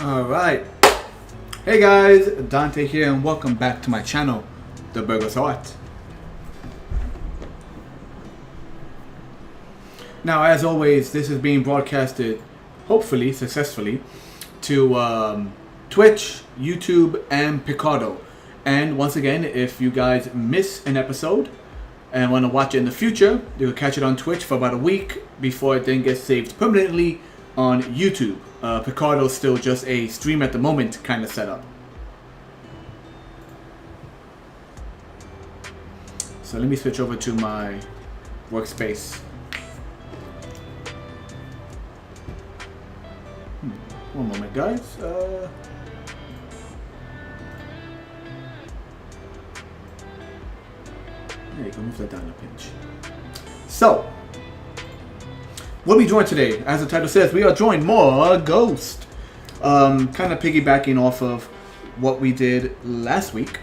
Alright. Hey guys, Dante here and welcome back to my channel, The Burger's Heart. Now as always, this is being broadcasted, hopefully, successfully, to Twitch, YouTube, and Picardo. And once again, if you guys miss an episode and want to watch it in the future, you can catch it on Twitch for about a week before it then gets saved permanently on YouTube. Picardo's still just a stream at the moment kind of setup. So let me switch over to my workspace. One moment, guys. There you go, move that down a pinch. So, what are we doing today? As the title says, we are drawing more Ghost. Kind of piggybacking off of what we did last week.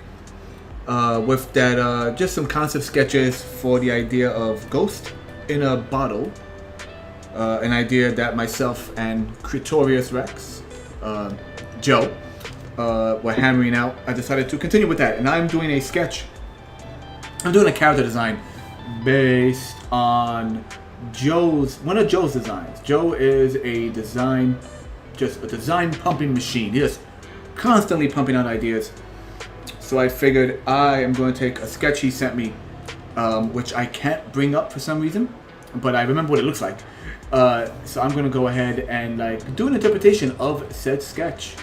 With that, just some concept sketches for the idea of Ghost in a bottle. An idea that myself and Critorius Rex, Joe, were hammering out. I decided to continue with that, and I'm doing a sketch. I'm doing a character design based on one of Joe's designs. Joe is just a design pumping machine. He just constantly pumping out ideas. So I figured I am going to take a sketch he sent me, which I can't bring up for some reason, but I remember what it looks like. So I'm going to go ahead and do an interpretation of said sketch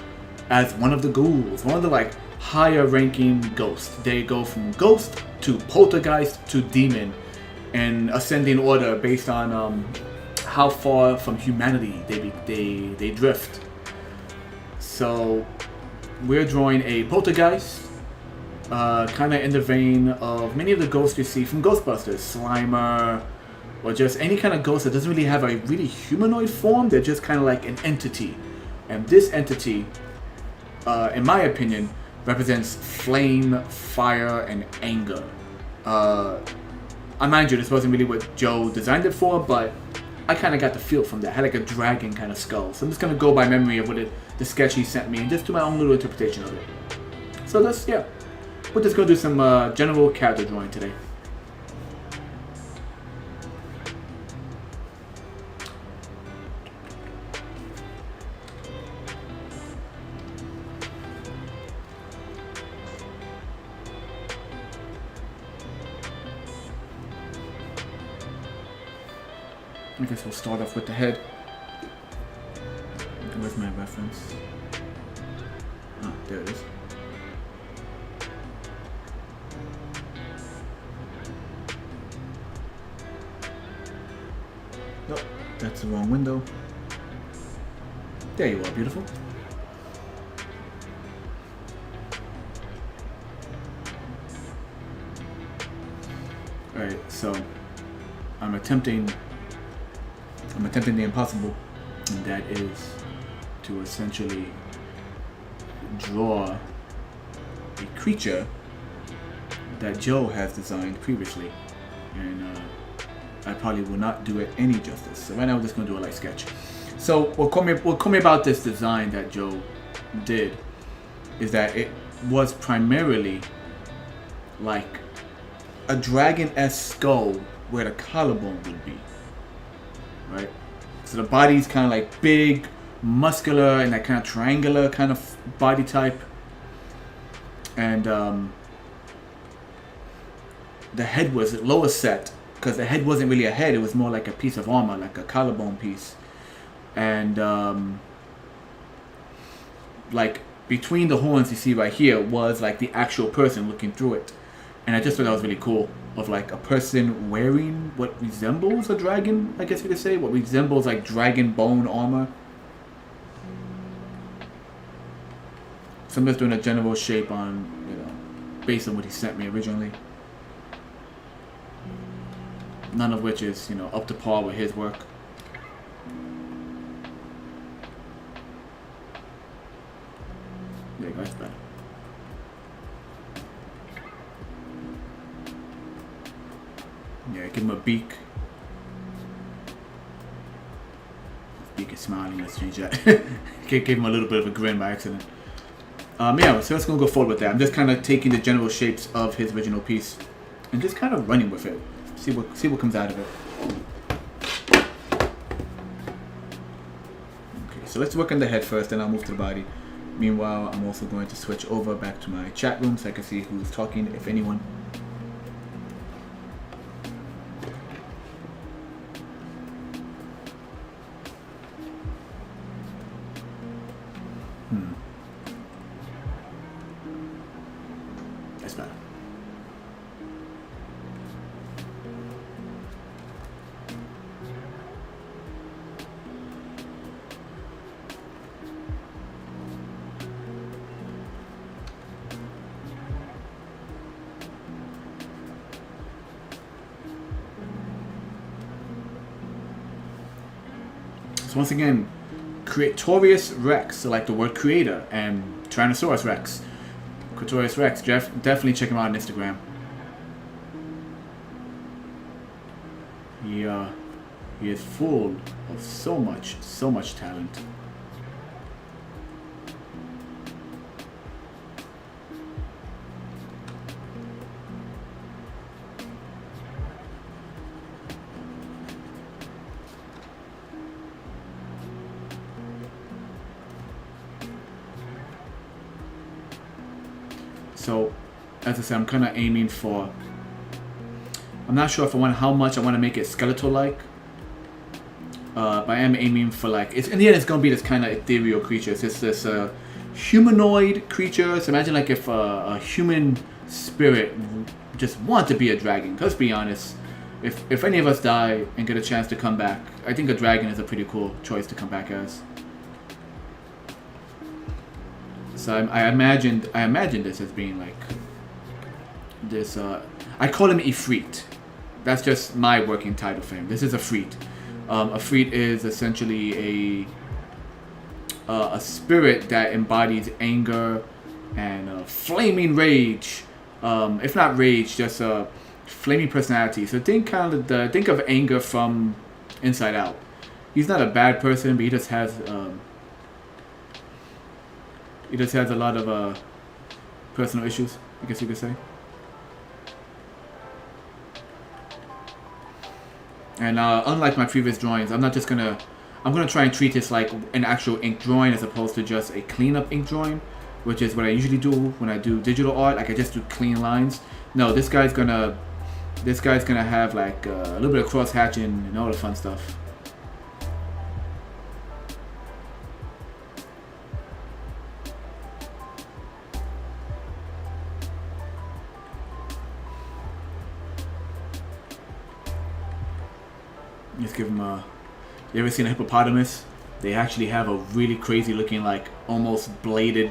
as one of the ghouls, one of the higher ranking ghosts. They go from ghost to poltergeist to demon in ascending order based on how far from humanity they drift. So we're drawing a poltergeist, kind of in the vein of many of the ghosts you see from Ghostbusters, Slimer, or just any kind of ghost that doesn't really have a really humanoid form. They're just kind of like an entity, and this entity, in my opinion, represents flame, fire, and anger. I mind you, this wasn't really what Joe designed it for, but I kind of got the feel from that. It had like a dragon kind of skull. So I'm just going to go by memory of the sketch he sent me and just do my own little interpretation of it. So we're just going to do some general character drawing today. I guess we'll start off with the head. Where's my reference? Oh, there it is. Nope, that's the wrong window. There you are, beautiful. Alright, so I'm attempting the impossible, and that is to essentially draw a creature that Joe has designed previously, and I probably will not do it any justice. So right now we're just going to do a light sketch. So what caught me about this design that Joe did is that it was primarily like a dragon-esque skull where the collarbone would be. Right, so the body's kind of like big, muscular, and that kind of triangular kind of body type, and the head was lower set because the head wasn't really a head; it was more like a piece of armor, like a collarbone piece, and like between the horns you see right here was like the actual person looking through it, and I just thought that was really cool. Of like a person wearing what resembles a dragon, I guess you could say, what resembles like dragon bone armor. So I'm just doing a general shape on, based on what he sent me originally. None of which is, up to par with his work. There you go, that's better. Yeah, give him a beak. His beak he's smiling. Let's change that. Gave him a little bit of a grin by accident. Yeah, so let's go forward with that. I'm just kind of taking the general shapes of his original piece and just kind of running with it. See what comes out of it. Okay, so let's work on the head first, then I'll move to the body. Meanwhile, I'm also going to switch over back to my chat room so I can see who's talking, if anyone. That's better. So once again, Creatorius Rex, so like the word creator, and Tyrannosaurus Rex. Creatorius Rex, definitely check him out on Instagram. He is full of so much talent. So, as I said, I'm kind of aiming for. I'm not sure if how much I want to make it skeletal-like. But I am aiming for like. In the end, it's gonna be this kind of ethereal creature. It's just this humanoid creature. So imagine like if a human spirit just wanted to be a dragon. Let's be honest. If any of us die and get a chance to come back, I think a dragon is a pretty cool choice to come back as. So I imagined this as being like this. I call him Ifrit. That's just my working title for him. This is Ifrit. Ifrit is essentially a spirit that embodies anger and flaming rage. If not rage, just a flaming personality. So think of anger from Inside Out. He's not a bad person, but he just has. He just has a lot of personal issues, I guess you could say. And unlike my previous drawings, I'm gonna try and treat this like an actual ink drawing as opposed to just a cleanup ink drawing, which is what I usually do when I do digital art. Like I just do clean lines. No, this guy's gonna have like a little bit of cross hatching and all the fun stuff. Just give him a. You ever seen a hippopotamus? They actually have a really crazy looking, like almost bladed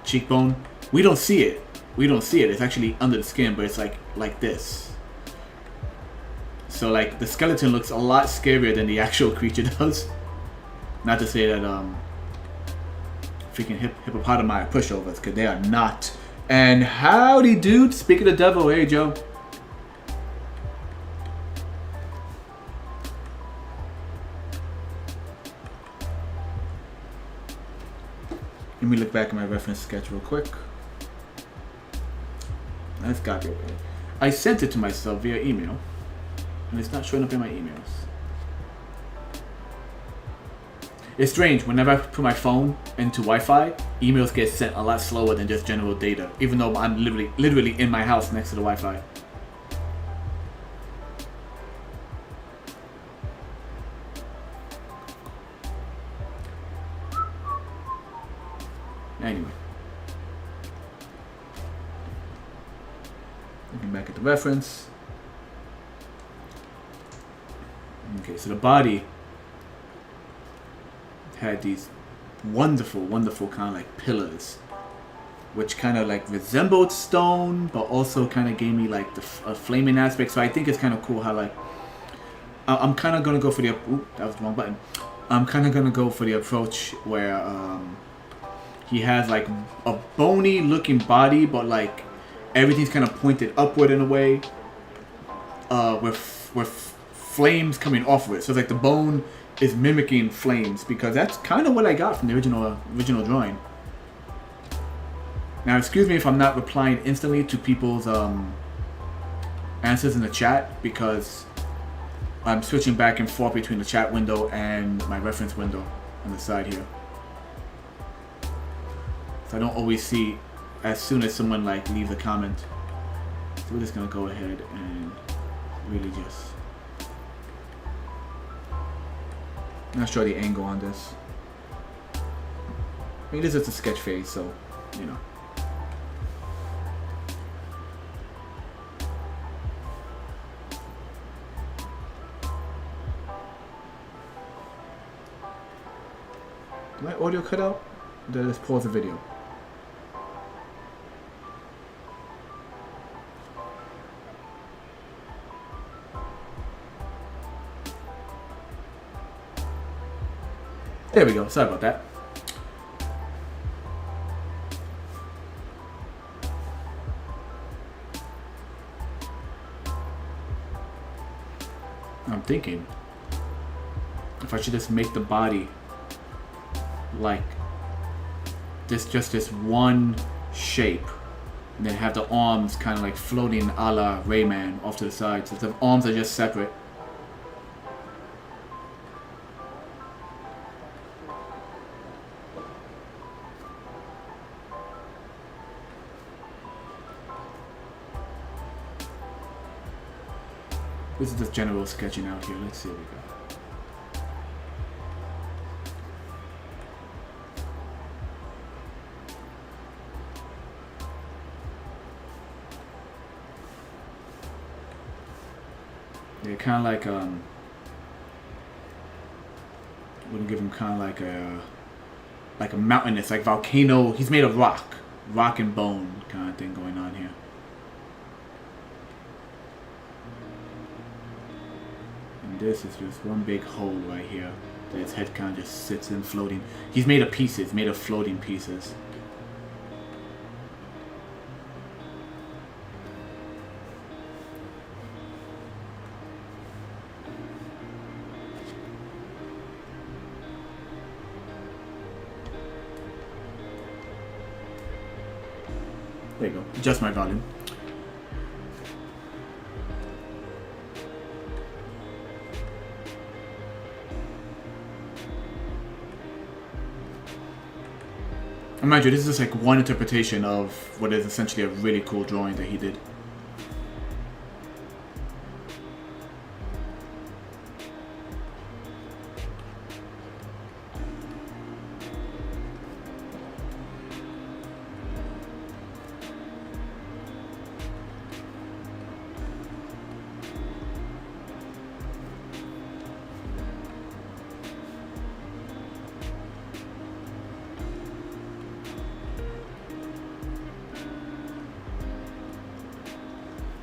cheekbone. We don't see it. It's actually under the skin, but it's like this. So like the skeleton looks a lot scarier than the actual creature does. Not to say that freaking hippopotami are pushovers, because they are not. And howdy, dude. Speak of the devil, hey Joe. Let me look back at my reference sketch real quick. That's got to be okay. I sent it to myself via email, and it's not showing up in my emails. It's strange, whenever I put my phone into Wi-Fi, emails get sent a lot slower than just general data, even though I'm literally in my house next to the Wi-Fi. Anyway. Looking back at the reference. Okay, so the body had these wonderful kind of like pillars, which kind of like resembled stone, but also kind of gave me like a flaming aspect. So I think it's kind of cool how like I'm kind of gonna go for the that was the wrong button. I'm kind of gonna go for the approach where he has like a bony looking body, but like everything's kind of pointed upward in a way, with flames coming off of it. So it's like the bone is mimicking flames, because that's kind of what I got from the original drawing. Now, excuse me if I'm not replying instantly to people's answers in the chat, because I'm switching back and forth between the chat window and my reference window on the side here. So I don't always see as soon as someone like leaves a comment. So we're just gonna go ahead and really just... I'm not sure the angle on this. I mean, this is a sketch phase, so, you know. Did my audio cut out? Or did I just pause the video? There we go. Sorry about that. I'm thinking if I should just make the body like this, just this one shape, and then have the arms kind of like floating a la Rayman off to the side, so the arms are just separate. This is just general sketching out here. Let's see what we got. Yeah, kind of like wouldn't give him kind of like a mountainous, like volcano. He's made of rock and bone kind of thing going on here. And this is just one big hole right here that his head kind of just sits in floating. He's made of pieces, made of floating pieces. There you go. Adjust my volume. And mind you, this is just like one interpretation of what is essentially a really cool drawing that he did.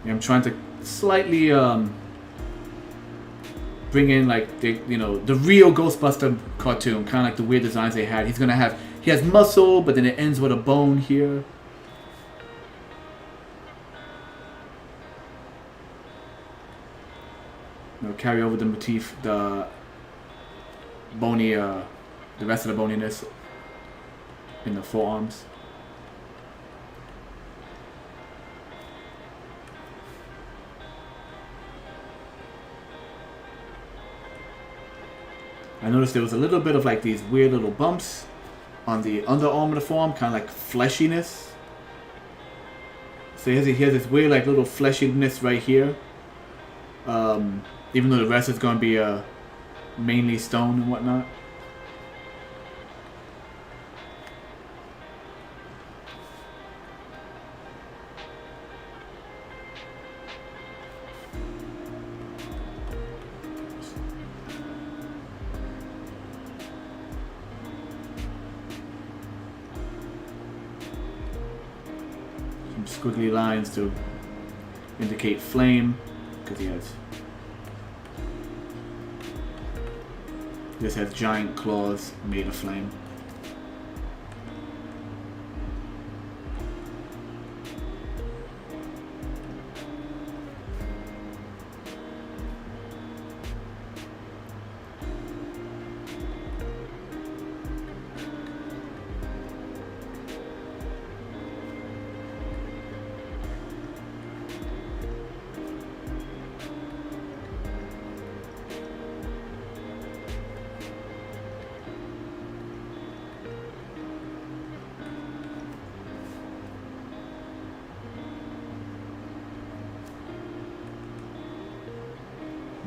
I'm trying to slightly bring in like the the real Ghostbuster cartoon, kind of like the weird designs they had. He has muscle, but then it ends with a bone here. Carry over the motif, the bony, the rest of the boniness in the forearms. I noticed there was a little bit of like these weird little bumps on the underarm of the forearm, kind of like fleshiness. So he has this weird like little fleshiness right here. Even though the rest is going to be mainly stone and whatnot. Squiggly lines to indicate flame, because this has giant claws made of flame.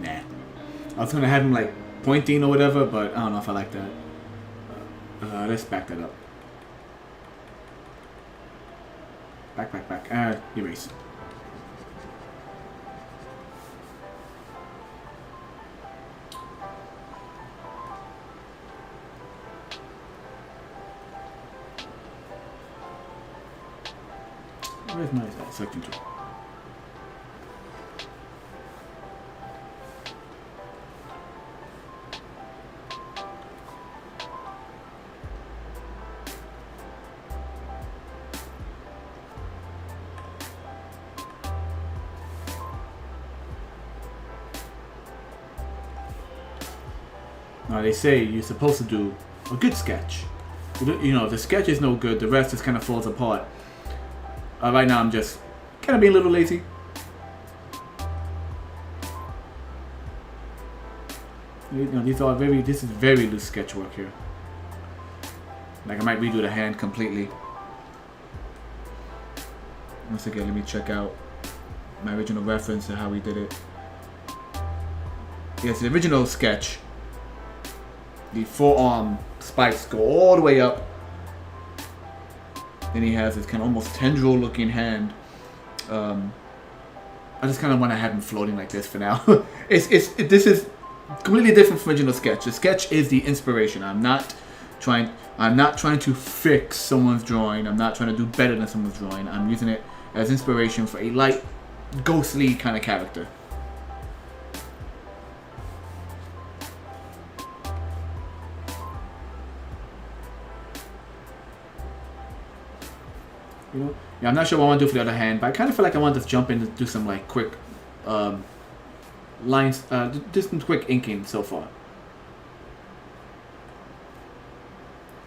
Nah. I was gonna have him like pointing or whatever, but I don't know if I like that. Let's back that up. Back. Erase. Where's my selecting tool? Now they say you're supposed to do a good sketch. You know, if the sketch is no good, the rest just kind of falls apart. Right now I'm just kind of being a little lazy. You know, this is very loose sketch work here. Like I might redo the hand completely. Once again, let me check out my original reference to how we did it. Yes, the original sketch. The forearm spikes go all the way up. Then he has this kind of almost tendril looking hand. I just kind of want to have him floating like this for now. This is completely different from original sketch. The sketch is the inspiration. I'm not trying to fix someone's drawing. I'm not trying to do better than someone's drawing. I'm using it as inspiration for a light, ghostly kind of character. You know? Yeah, I'm not sure what I want to do for the other hand, but I kind of feel like I want to jump in and do some like quick lines, just some quick inking so far.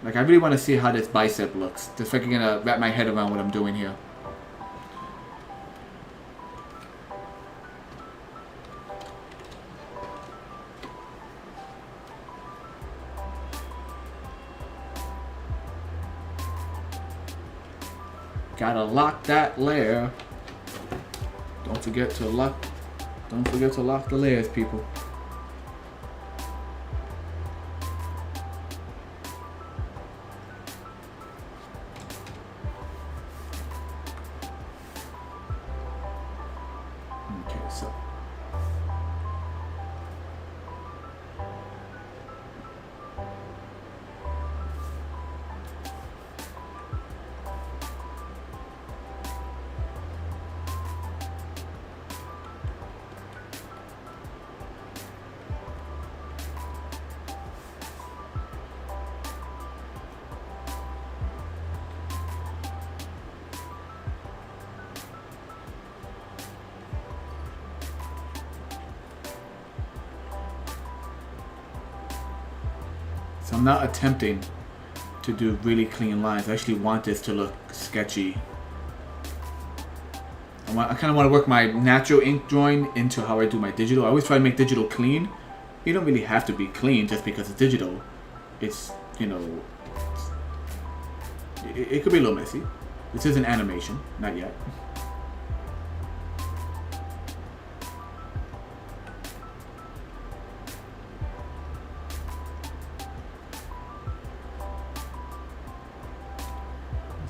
Like I really want to see how this bicep looks. Just like I'm gonna wrap my head around what I'm doing here. Gotta lock that layer. Don't forget to lock the layers, people. Okay, so I'm not attempting to do really clean lines. I actually want this to look sketchy. I kind of want to work my natural ink drawing into how I do my digital. I always try to make digital clean. You don't really have to be clean just because it's digital. It's, you know, it could be a little messy. This is an animation, not yet.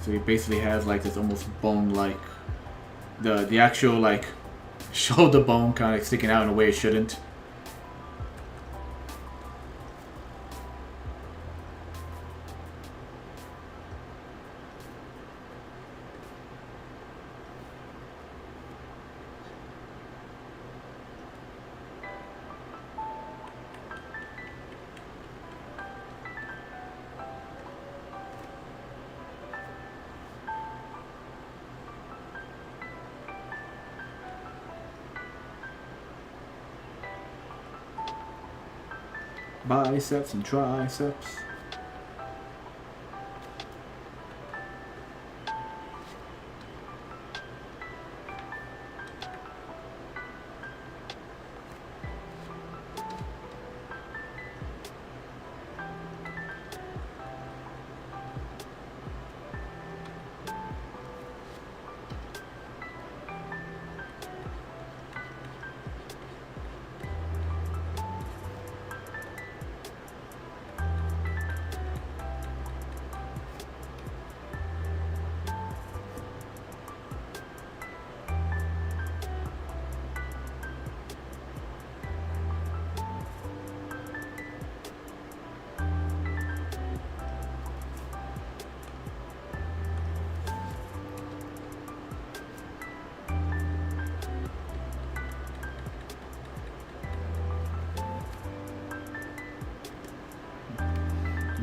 So he basically has like this almost bone-like, the actual like shoulder bone kind of sticking out in a way it shouldn't. Biceps and triceps.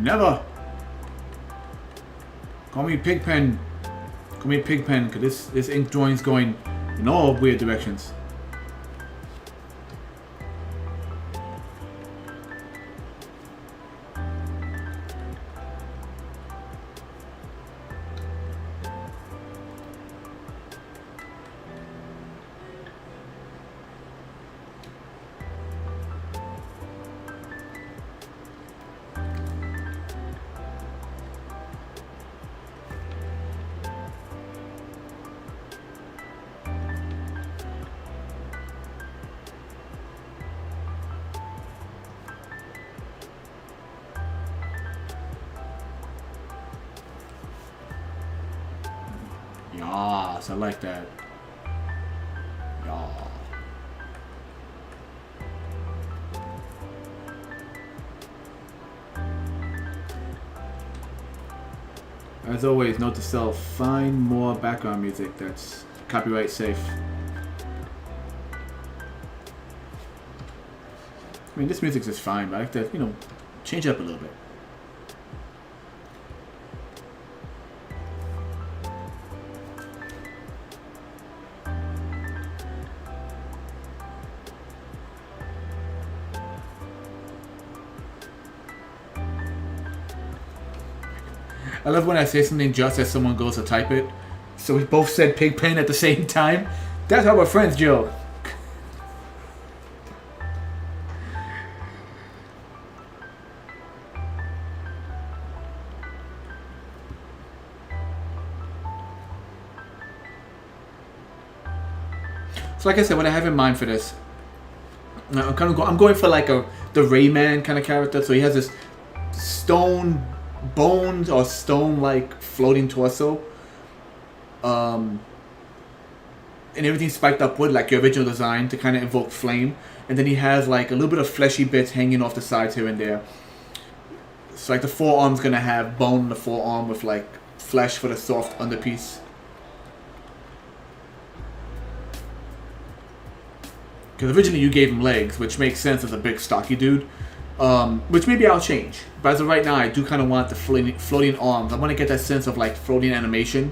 Never. Call me Pigpen. Call me Pigpen, because this ink drawing's going in all weird directions. Yas, I like that. Yeah. As always, note to self, find more background music that's copyright safe. I mean, this music's just fine, but I like to, you know, change it up a little bit. I love when I say something just as someone goes to type it. So we both said Pigpen at the same time. That's how we're friends, Joe. So like I said, what I have in mind for this, I'm going for like the Rayman kind of character. So he has this stone bones or stone like floating torso, and everything's spiked up wood like your original design to kind of evoke flame, and then he has like a little bit of fleshy bits hanging off the sides here and there. So like the forearm's gonna have bone in the forearm with like flesh for the soft underpiece. Because originally you gave him legs, which makes sense as a big stocky dude. Which maybe I'll change. But as of right now, I do kind of want the floating arms. I want to get that sense of like floating animation.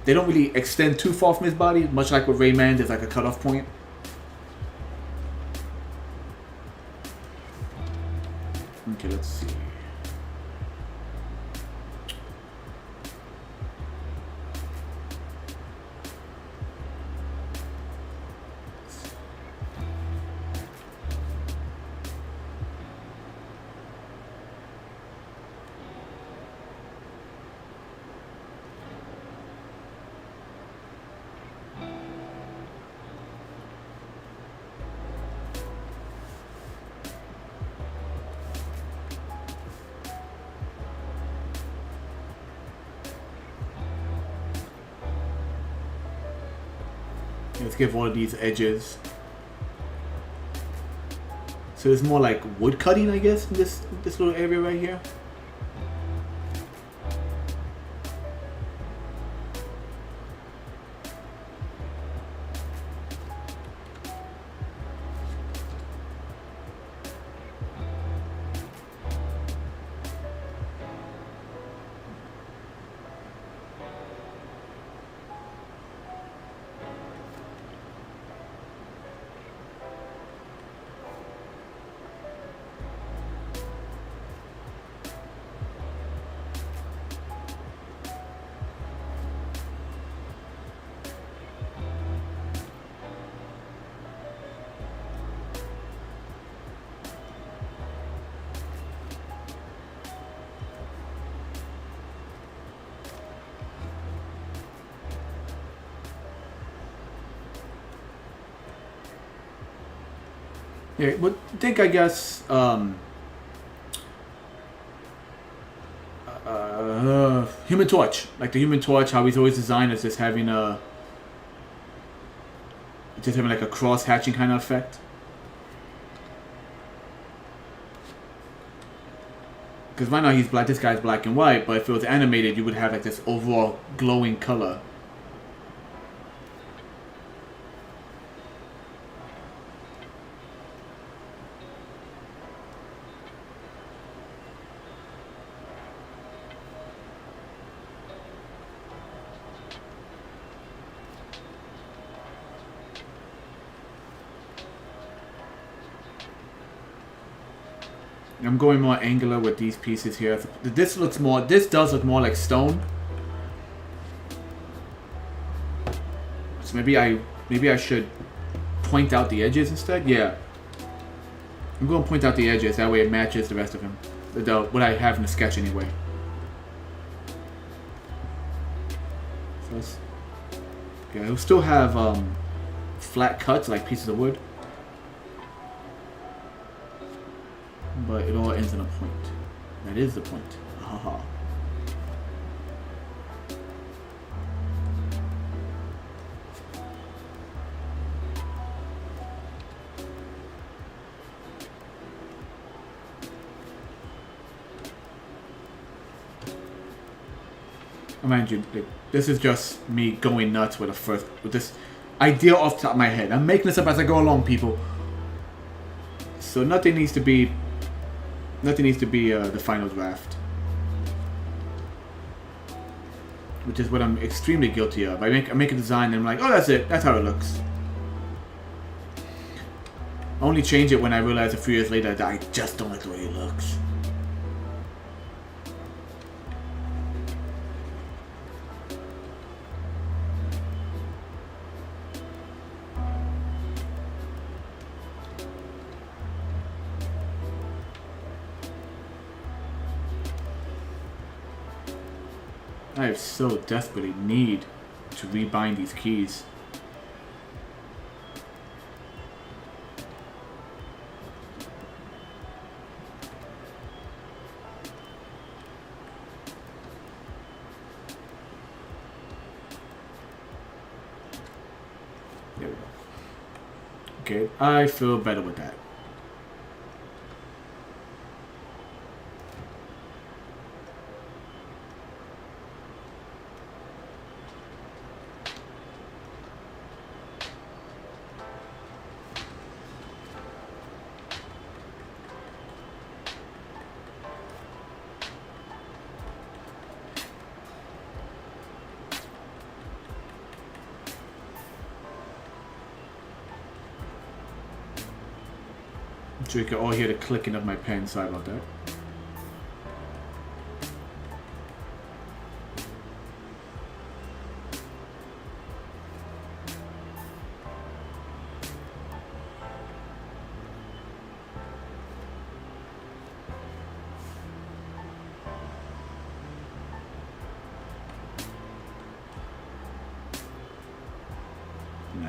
They don't really extend too far from his body, much like with Rayman, there's like a cutoff point. Okay, let's see. Let's give all of these edges. So it's more like wood cutting, I guess, in this little area right here. Yeah, but I guess Human Torch, like the Human Torch, how he's always designed as just having like a cross hatching kind of effect. Because right now he's black, this guy's black and white, but if it was animated, you would have like this overall glowing color. I'm going more angular with these pieces here. This looks more. This does look more like stone. So maybe I should point out the edges instead. Yeah. I'm going to point out the edges. That way it matches the rest of him. What I have in the sketch anyway. So yeah, he'll still have flat cuts like pieces of wood. But it all ends in a point. That is the point. Haha. Mind you, this is just me going nuts with this idea off the top of my head. I'm making this up as I go along, people. So nothing needs to be the final draft, which is what I'm extremely guilty of. I make a design and I'm like, oh, that's it. That's how it looks. I only change it when I realize a few years later that I just don't like the way it looks. I so desperately need to rebind these keys. There we go. Okay, I feel better with that. So you can all hear the clicking of my pen. Sorry about that. Nah.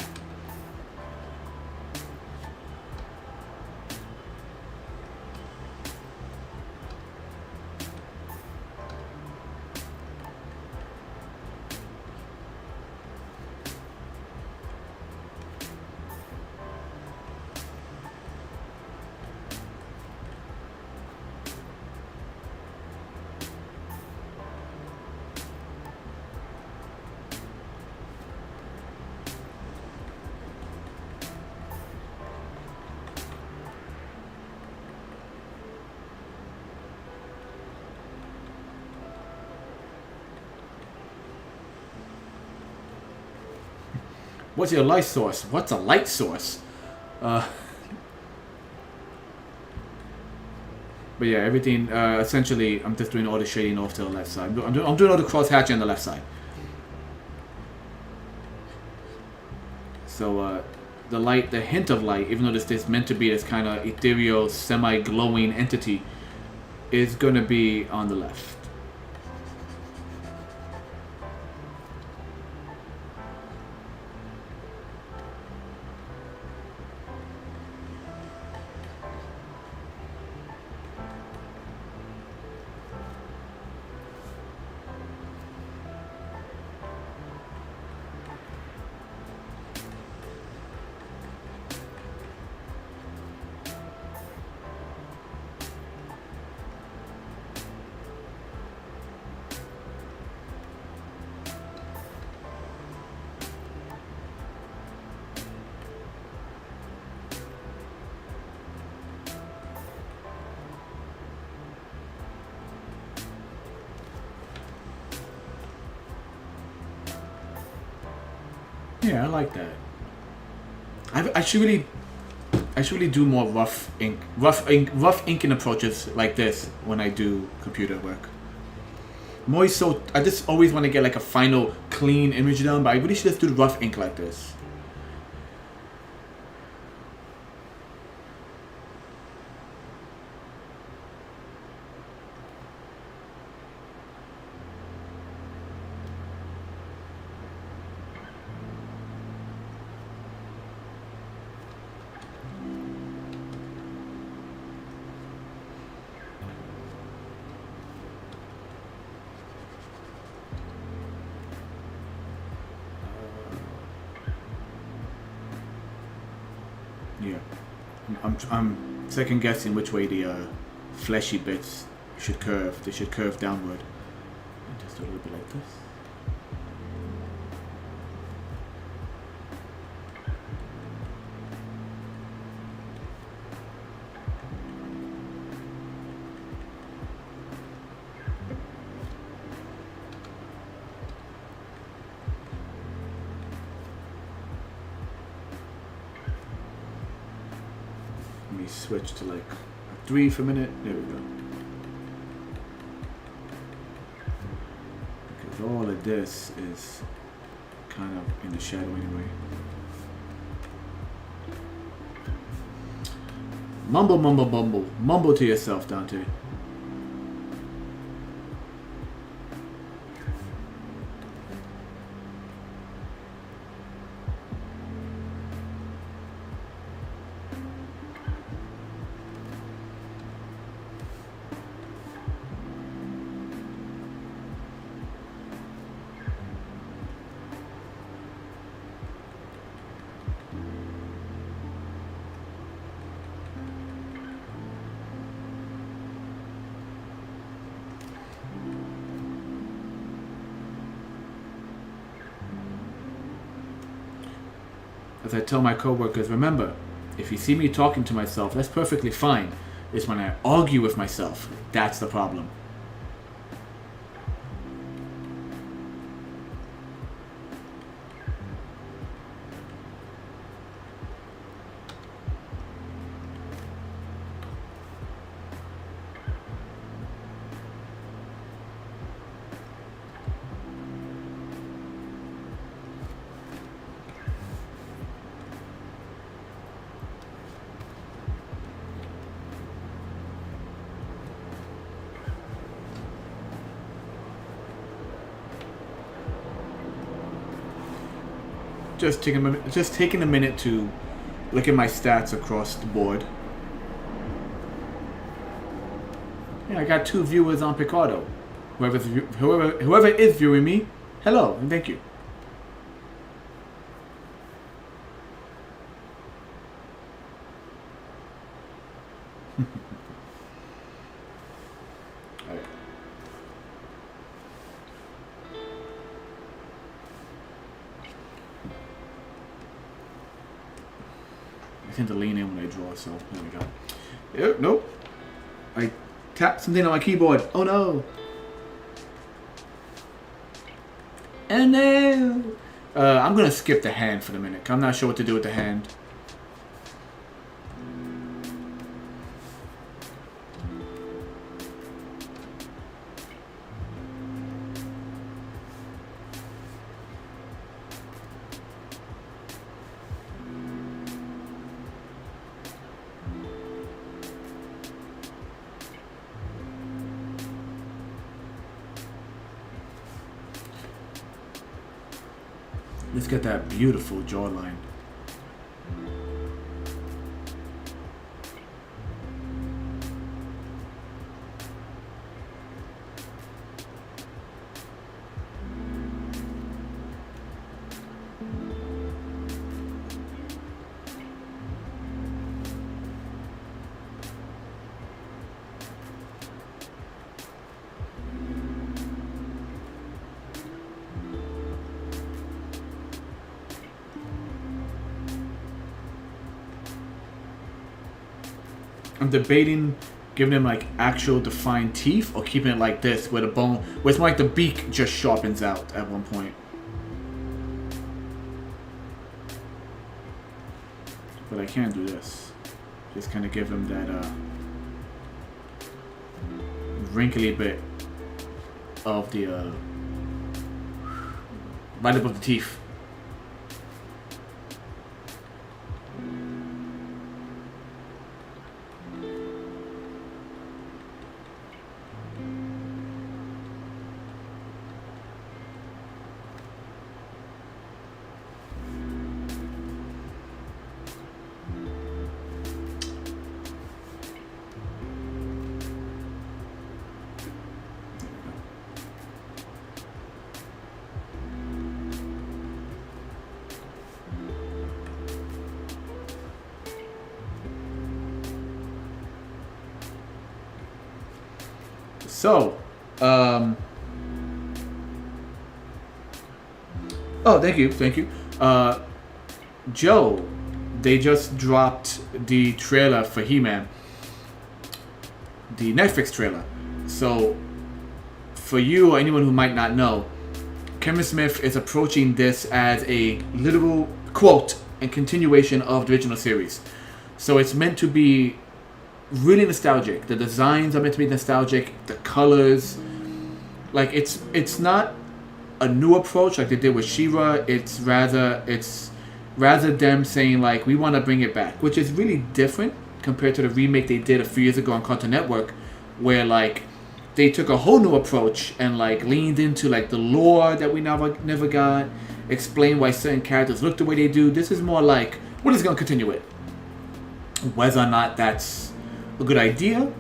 What's your light source? What's a light source? But yeah, everything, essentially, I'm just doing all the shading off to the left side. I'm doing all the cross hatching on the left side. So, the light, the hint of light, even though this is meant to be this kind of ethereal, semi-glowing entity, is going to be on the left. Yeah, I like that. I should really I should really do more rough inking approaches like this when I do computer work. I'm always I just always want to get like a final clean image done, but I really should just do rough ink like this. Yeah, I'm second guessing which way the fleshy bits should curve. They should curve downward. And just a little bit like this. Switch to like a 3 for a minute. There we go. Because all of this is kind of in the shadow anyway. Mumble, mumble, bumble. Mumble to yourself, Dante. As I tell my coworkers, remember, if you see me talking to myself, that's perfectly fine. It's when I argue with myself, that's the problem. Just taking a minute to look at my stats across the board. Yeah, I got 2 viewers on Picardo. Whoever is viewing me, hello and thank you. I tend to lean in when I draw, so there we go. Yep, nope. I tapped something on my keyboard. Oh no. Oh no. I'm gonna skip the hand for the minute. I'm not sure what to do with the hand. Let's get that beautiful jawline. I'm debating giving him like actual defined teeth or keeping it like this where the bone, where it's more like the beak just sharpens out at one point. But I can't do this. Just kind of give him that wrinkly bit of the right above the teeth. So, oh, thank you. Joe, they just dropped the trailer for He-Man, the Netflix trailer. So, for you or anyone who might not know, Kevin Smith is approaching this as a literal quote and continuation of the original series. So it's meant to be really nostalgic. The designs are meant to be nostalgic. The colors, like it's not a new approach like they did with She-Ra. It's rather them saying like we want to bring it back, which is really different compared to the remake they did a few years ago on Cartoon Network, where like they took a whole new approach and like leaned into like the lore that we never got, explained why certain characters look the way they do. This is more like we're just gonna continue it. Whether or not that's a good idea,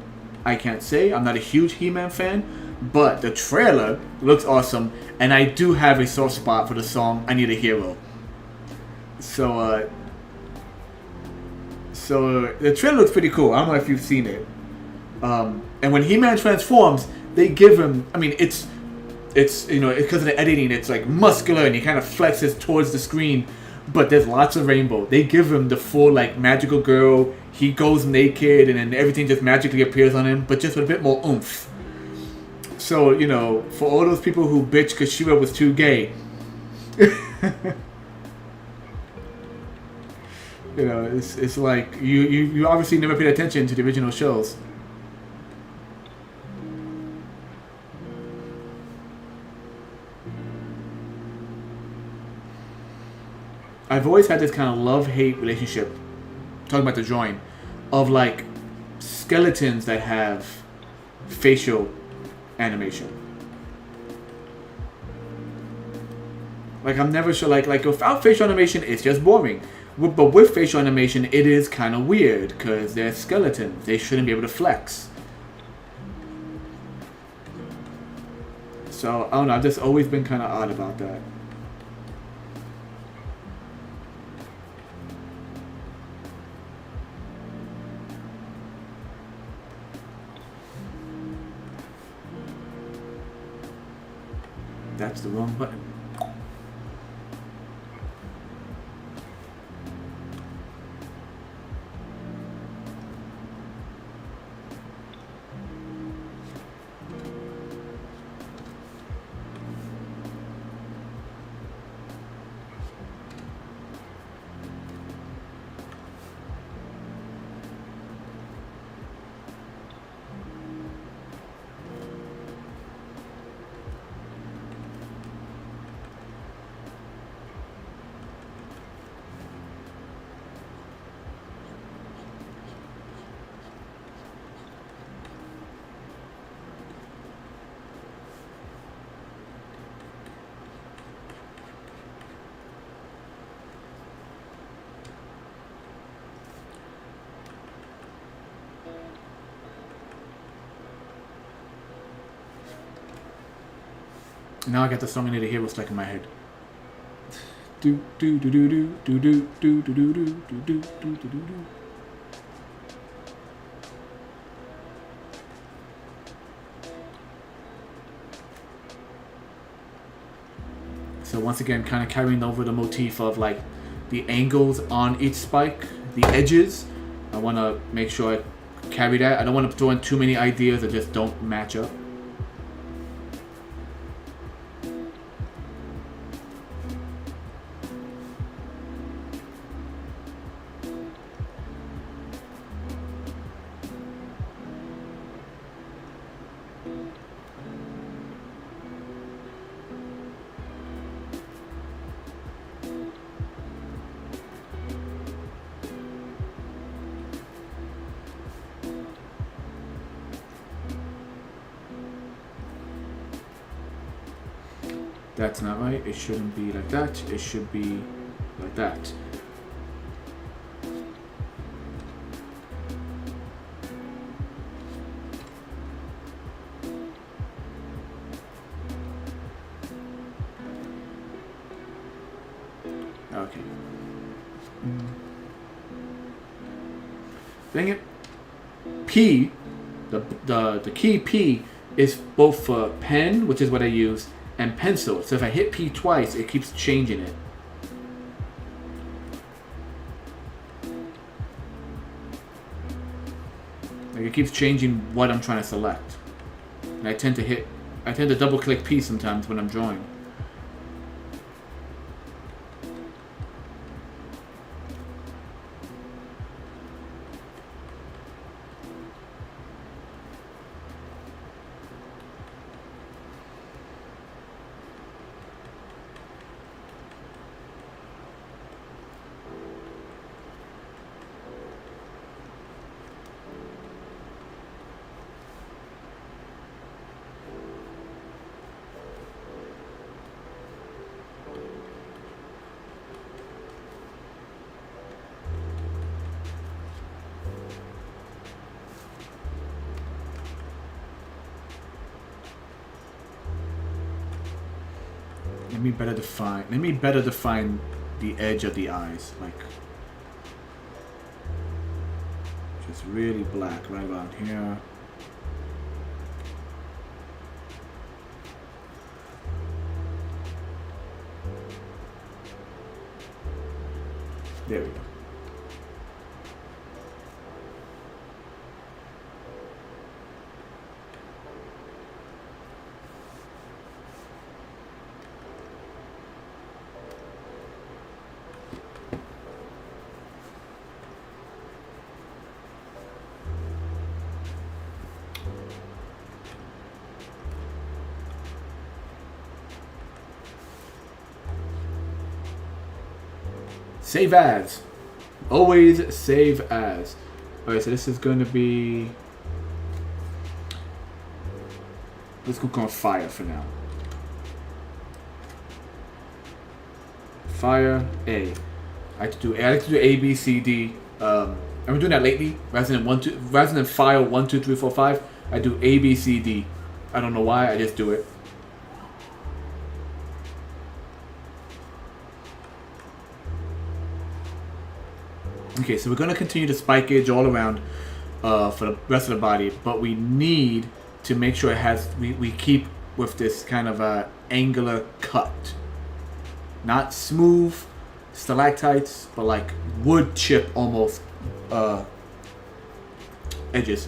I can't say. I'm not a huge He-Man fan, but the trailer looks awesome, and I do have a soft spot for the song "I Need a Hero." So the trailer looks pretty cool. I don't know if you've seen it. And when He-Man transforms, they give him. I mean, it's because of the editing, it's like muscular, and he kind of flexes towards the screen. But there's lots of rainbow. They give him the full like magical girl. He goes naked, and then everything just magically appears on him, but just with a bit more oomph. So for all those people who bitch because She-Ra was too gay, it's like you obviously never paid attention to the original shows. I've always had this kind of love-hate relationship, talking about the drawing, of like skeletons that have facial animation. Like I'm never sure, like without facial animation it's just boring. But with facial animation it is kind of weird because they're skeletons. They shouldn't be able to flex. So I don't know, I've just always been kind of odd about that. That's the wrong button. Now I got the song I Need a Hero stuck in my head. Do do do do do do do do do do do do do do do. So once again, kind of carrying over the motif of like the angles on each spike, the edges. I want to make sure I carry that. I don't want to throw in too many ideas that just don't match up. That's not right. It shouldn't be like that. It should be like that. Okay. Dang it. P, the key P is both for pen, which is what I use, and pencil. So if I hit P twice, it keeps changing it. Like it keeps changing what I'm trying to select. And I tend to double click P sometimes when I'm drawing. Let me better define the edge of the eyes, like just really black right around here. There we go. Save as. Always save as. Alright, so this is going to be... Let's go on fire for now. Fire A. I like to do A, B, C, D. I've been doing that lately. Rather than file 1, 2, 3, 4, 5, I do A, B, C, D. I don't know why, I just do it. Okay, so we're going to continue to spike edge all around for the rest of the body, but we need to make sure it has, we keep with this kind of angular cut. Not smooth stalactites, but like wood chip almost edges.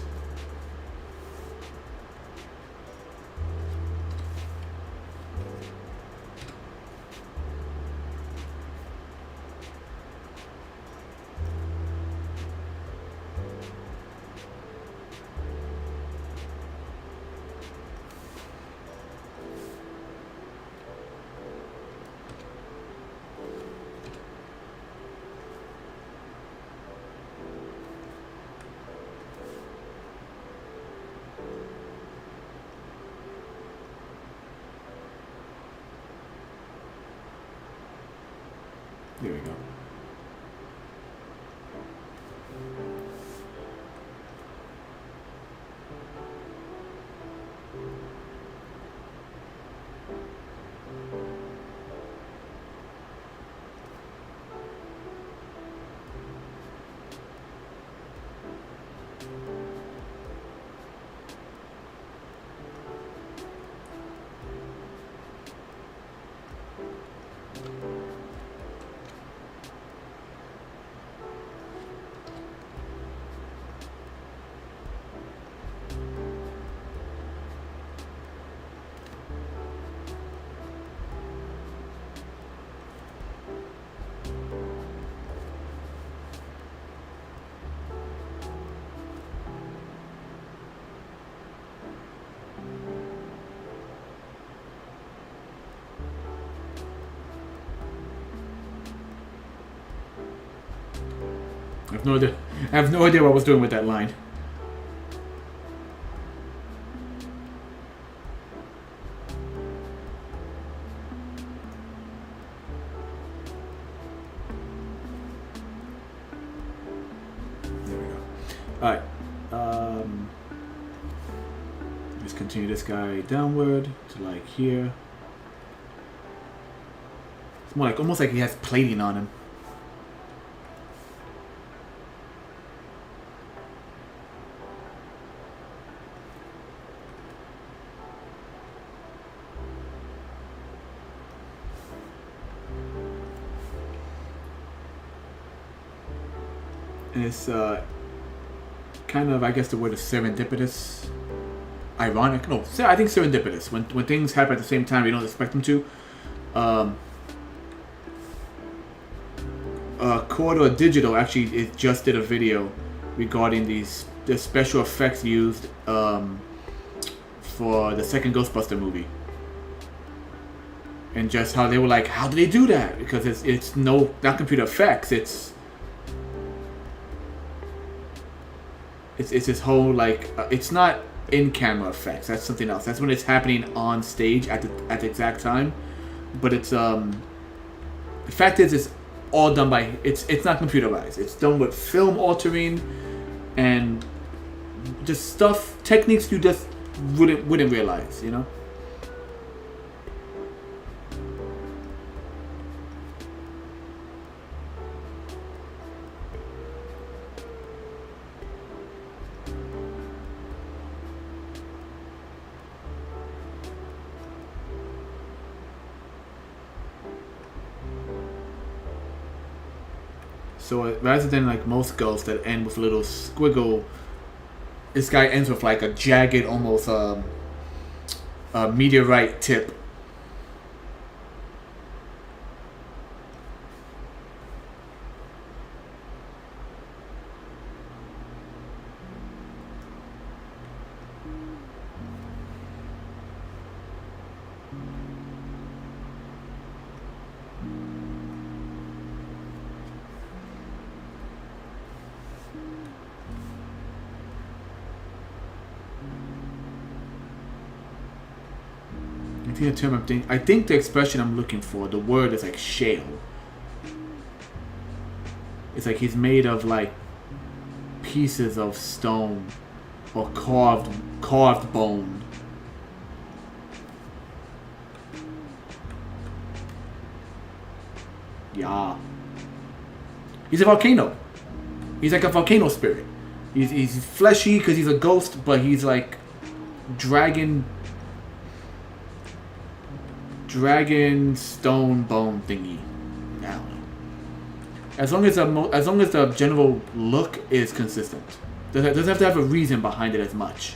There we go. I have no idea what I was doing with that line. Alright. Just continue this guy downward to like here. It's more like almost like he has plating on him. And it's kind of, I guess the word is serendipitous. Ironic. No, I think serendipitous. When things happen at the same time, you don't expect them to. Corridor Digital actually it just did a video regarding the special effects used for the second Ghostbuster movie. And just how they were like, how do they do that? Because it's not computer effects. It's this whole like it's not in camera effects. That's something else. That's when it's happening on stage at the exact time. But it's the fact is it's all done by it's not computerized. It's done with film altering and just stuff techniques you just wouldn't realize, you know. So rather than like most ghosts that end with a little squiggle, this guy ends with like a jagged, almost meteorite tip. I think the expression I'm looking for, the word is like shale. It's like he's made of like pieces of stone or carved bone. Yeah. He's a volcano. He's like a volcano spirit. He's fleshy because he's a ghost, but he's like dragon stone bone thingy. I don't know. As long as the general look is consistent, doesn't have to have a reason behind it as much.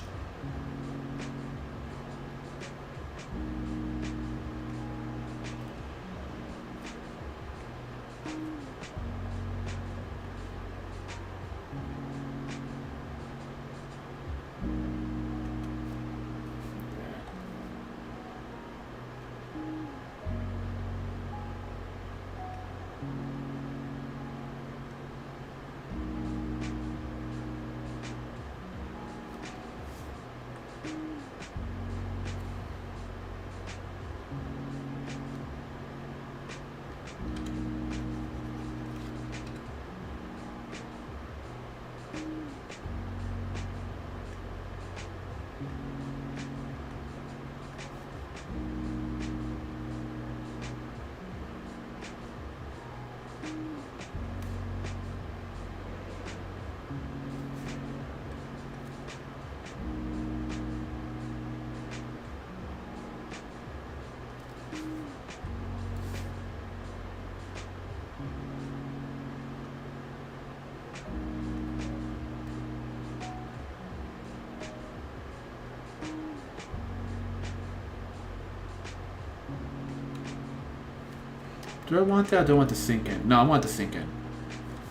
Do I want that? I don't want to sink in. No, I want to sink in.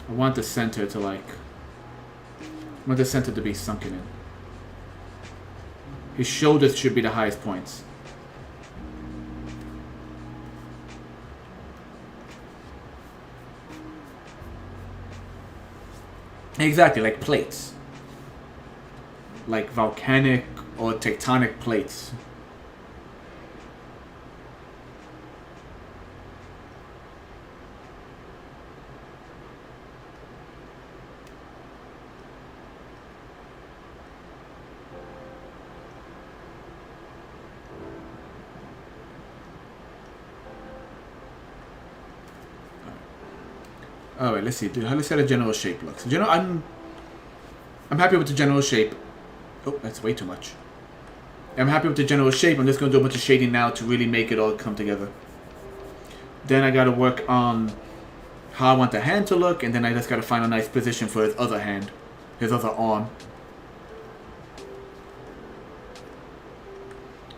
I want the center to like... I want the center to be sunken in. His shoulders should be the highest points. Exactly, like plates. Like volcanic or tectonic plates. All right, let's see. Let's see how the general shape looks. I'm happy with the general shape. Oh, that's way too much. I'm happy with the general shape. I'm just going to do a bunch of shading now to really make it all come together. Then I got to work on how I want the hand to look, and then I just got to find a nice position for his other hand, his other arm.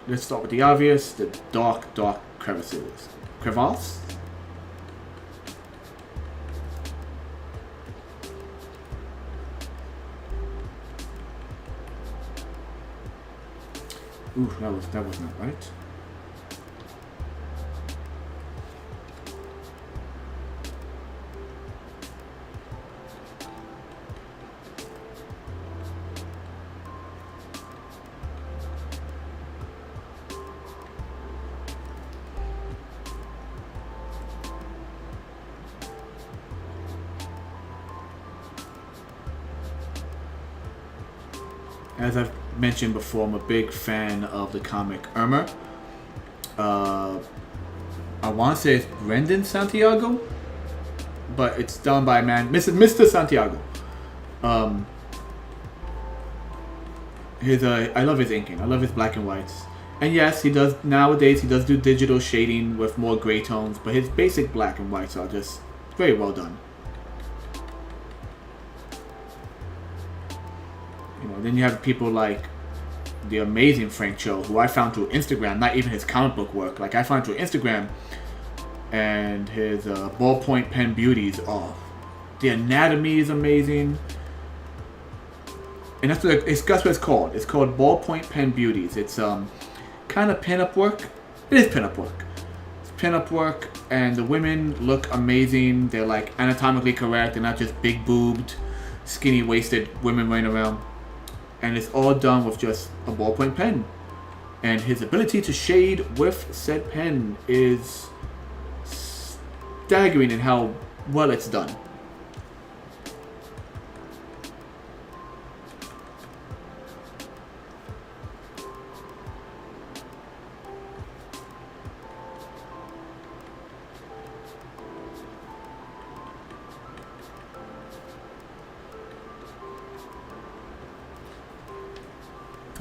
Let's start with the obvious, the dark crevices. Crevasse? Ooh, that was not right. As I've mentioned before, I'm a big fan of the comic Irma. I want to say it's Brendan Santiago, but it's done by a man, Mr. Santiago. I love his inking. I love his black and whites. And yes, nowadays he does do digital shading with more gray tones, but his basic black and whites are just very well done. Then you have people like the amazing Frank Cho, who I found through Instagram, not even his comic book work. Like, I found through Instagram, and his ballpoint pen beauties. Oh, the anatomy is amazing. And that's what it's called. It's called ballpoint pen beauties. It's kind of pinup work. It is pinup work. It's pinup work, and the women look amazing. They're like anatomically correct. They're not just big boobed, skinny waisted women running around. And it's all done with just a ballpoint pen. And his ability to shade with said pen is staggering in how well it's done.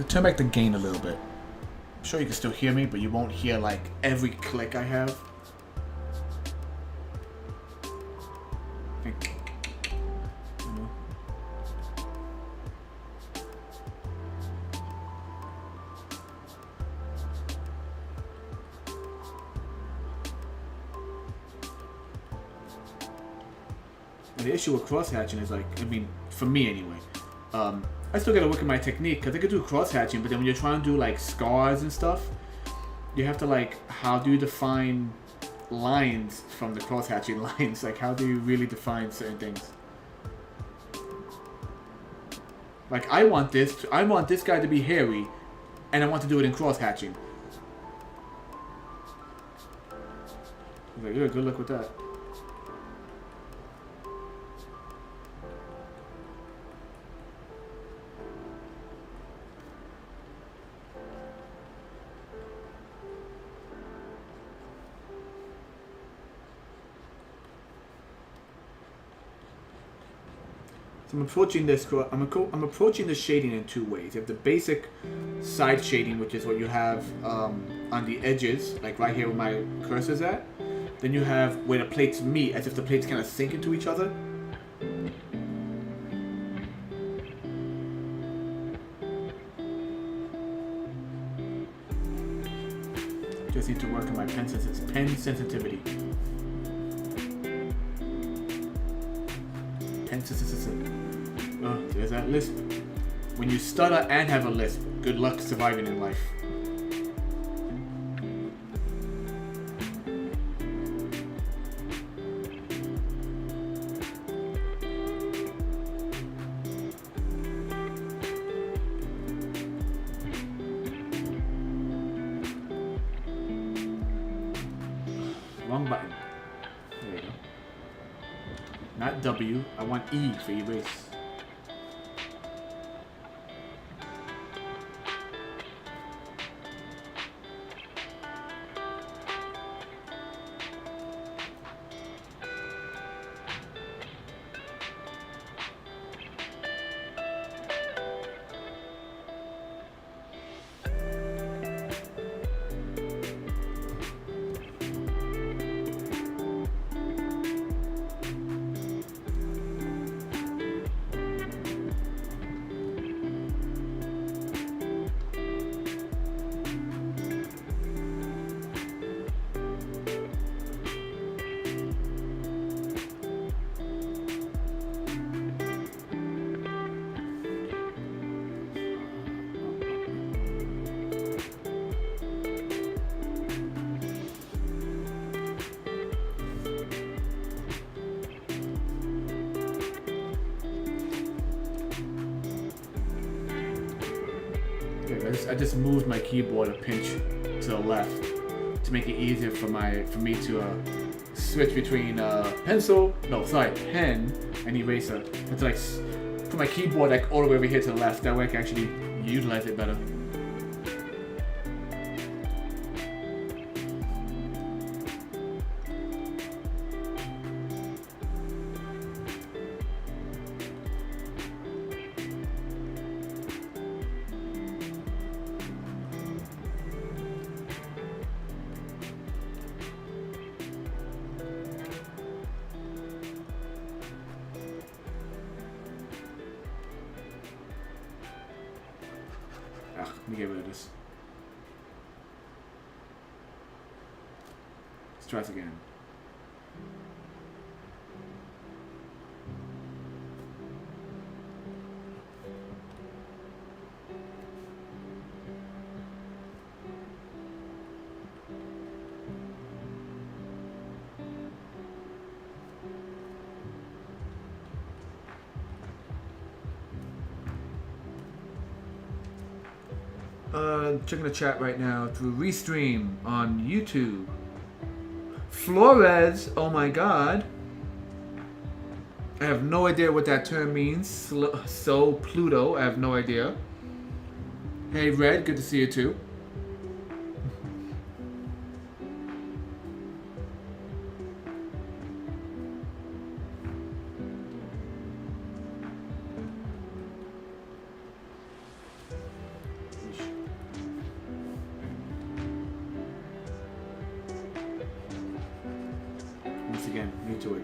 Turn back the gain a little bit. I'm sure you can still hear me, but you won't hear like every click I have. And the issue with cross-hatching is like, I mean, for me anyway, I still gotta work at my technique, because I could do cross-hatching, but then when you're trying to do like scars and stuff, you have to like, how do you define lines from the cross-hatching lines? Like, how do you really define certain things? Like, I want this guy to be hairy, and I want to do it in cross-hatching. Like, yeah, good luck with that. So I'm approaching this. I'm approaching the shading in two ways. You have the basic side shading, which is what you have on the edges, like right here where my cursor's at. Then you have where the plates meet, as if the plates kind of sink into each other. Just need to work on my pen sensitivity. Pen sensitivity. Oh, there's that lisp. When you stutter and have a lisp, good luck surviving in life. Wrong button. There you go. Not W. I want E for erase. Okay, I just moved my keyboard a pinch to the left to make it easier for me to switch between pen and eraser. And to like put my keyboard like all the way over here to the left. That way I can actually utilize it better. Let me get rid of this. Let's try this again. Checking the chat right now through Restream on YouTube. Flores, oh my god. I have no idea what that term means. So Pluto, I have no idea. Hey Red, good to see you too.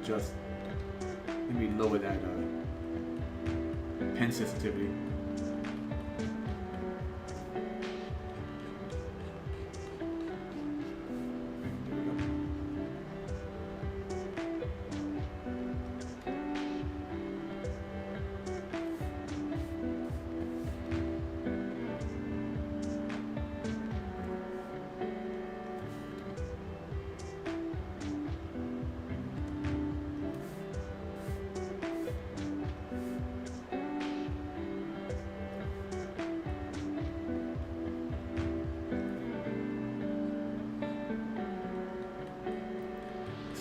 Just let me lower that pen sensitivity.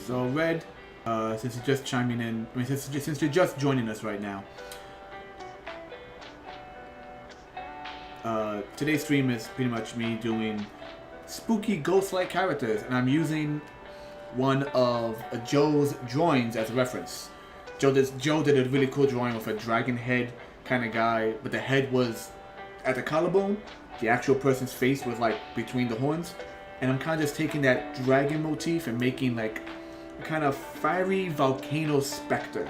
So Red, since you're just chiming in, since you're just joining us right now, today's stream is pretty much me doing spooky ghost-like characters, and I'm using one of Joe's drawings as a reference. Joe did a really cool drawing with a dragon head kind of guy, but the head was at the collarbone. The actual person's face was like between the horns, and I'm kind of just taking that dragon motif and making like a kind of fiery volcano specter.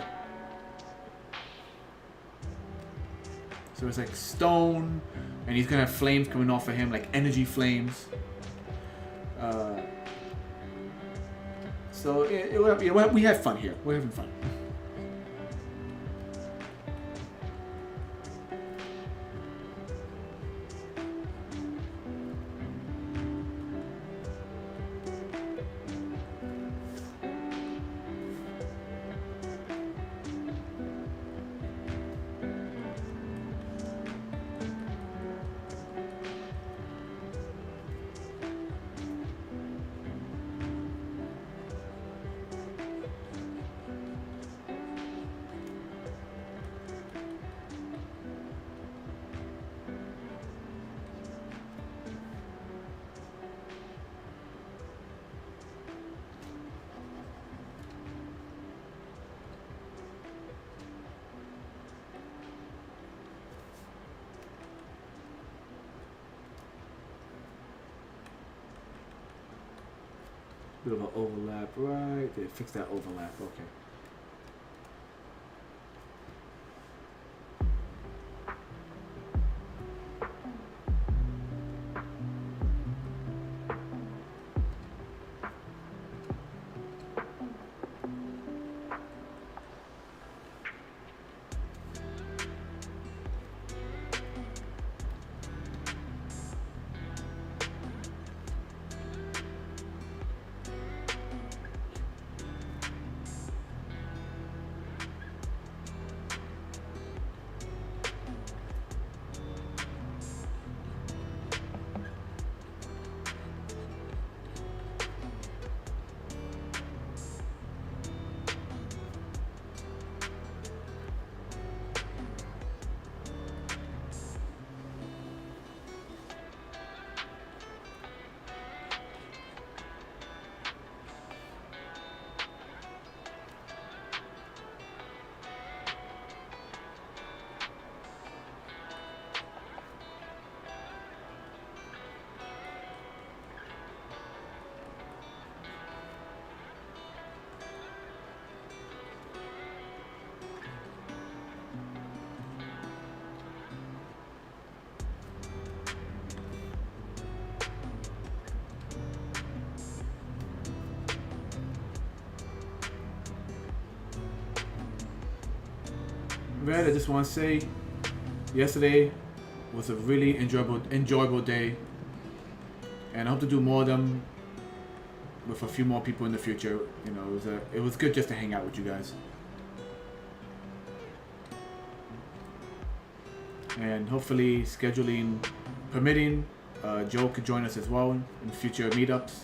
So it's like stone, and he's gonna have flames coming off of him, like energy flames. So we have fun here. We're having fun. Bit of an overlap right there. Fix that overlap. Okay. Red, I just want to say, yesterday was a really enjoyable day, and I hope to do more of them with a few more people in the future. You know, it was good just to hang out with you guys, and hopefully, scheduling permitting, Joe could join us as well in future meetups.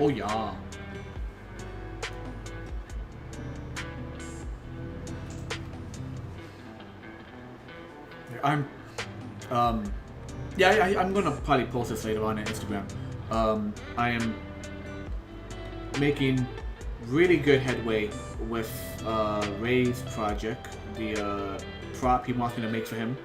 Oh yeah. I'm gonna probably post this later on Instagram. I am making really good headway with Ray's project, the prop he wants me to make for him.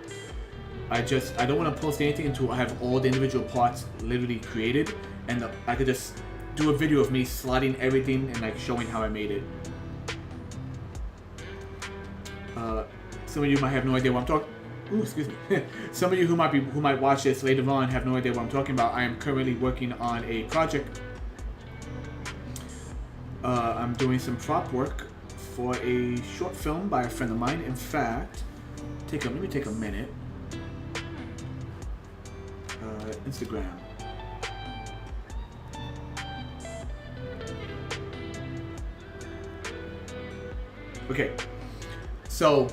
I don't want to post anything until I have all the individual parts literally created, and I could just do a video of me sliding everything and like showing how I made it. Some of you might have no idea what I'm talking. Ooh, excuse me. Some of you who might watch this later on have no idea what I'm talking about. I am currently working on a project. I'm doing some prop work for a short film by a friend of mine. In fact, let me take a minute. Instagram. Okay, so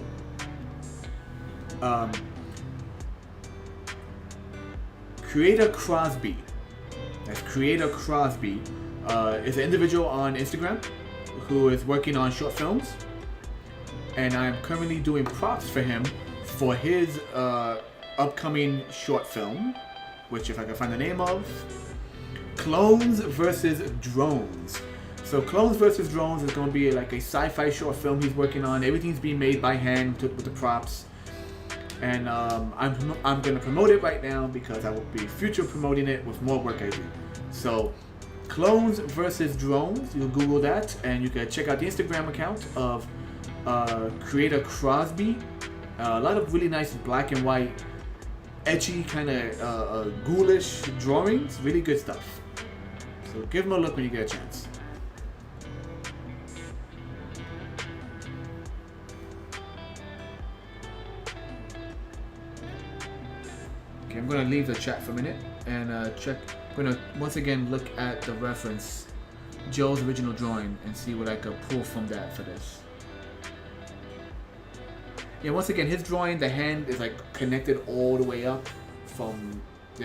Creator Crosby. That's Creator Crosby is an individual on Instagram who is working on short films, and I'm currently doing props for him for his upcoming short film, which, if I can find the name of, Clones versus Drones. So Clones vs. Drones is going to be like a sci-fi short film he's working on. Everything's being made by hand with the props. And I'm going to promote it right now because I will be future promoting it with more work I do. So Clones vs. Drones, you'll Google that and you can check out the Instagram account of Creator Crosby. A lot of really nice black and white, edgy, kind of ghoulish drawings. Really good stuff. So give them a look when you get a chance. I'm going to leave the chat for a minute and check. I'm going to once again look at the reference, Joe's original drawing, and see what I could pull from that for this. Yeah, once again, his drawing, the hand is like connected all the way up from,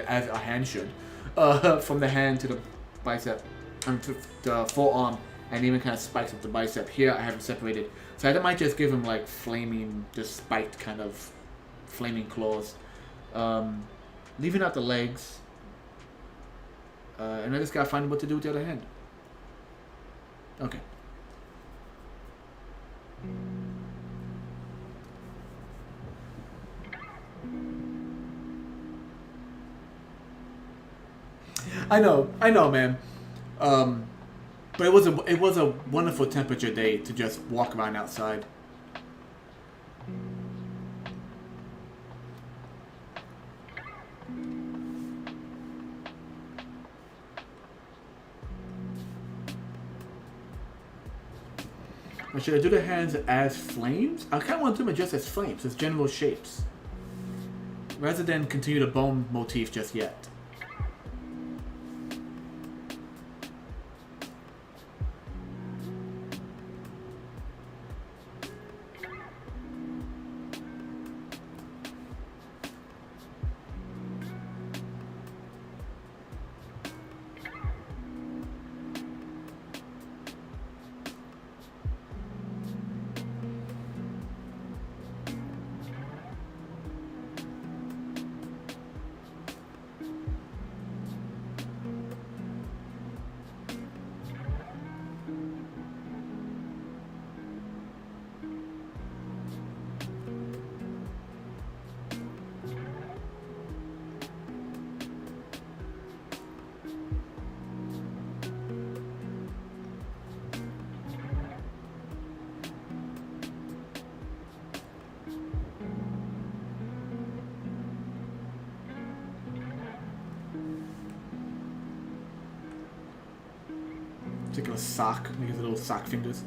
as a hand should, from the hand to the bicep, to the forearm, and even kind of spikes up the bicep. Here I have it separated. So I might just give him like flaming, just spiked kind of flaming claws. Leaving out the legs, and I just gotta find what to do with the other hand. Okay. I know, man. But it was a wonderful temperature day to just walk around outside. Or should I do the hands as flames? I kind of want to do them just as flames, as general shapes, rather than continue the bone motif just yet. particular sock. Make his little sock fingers.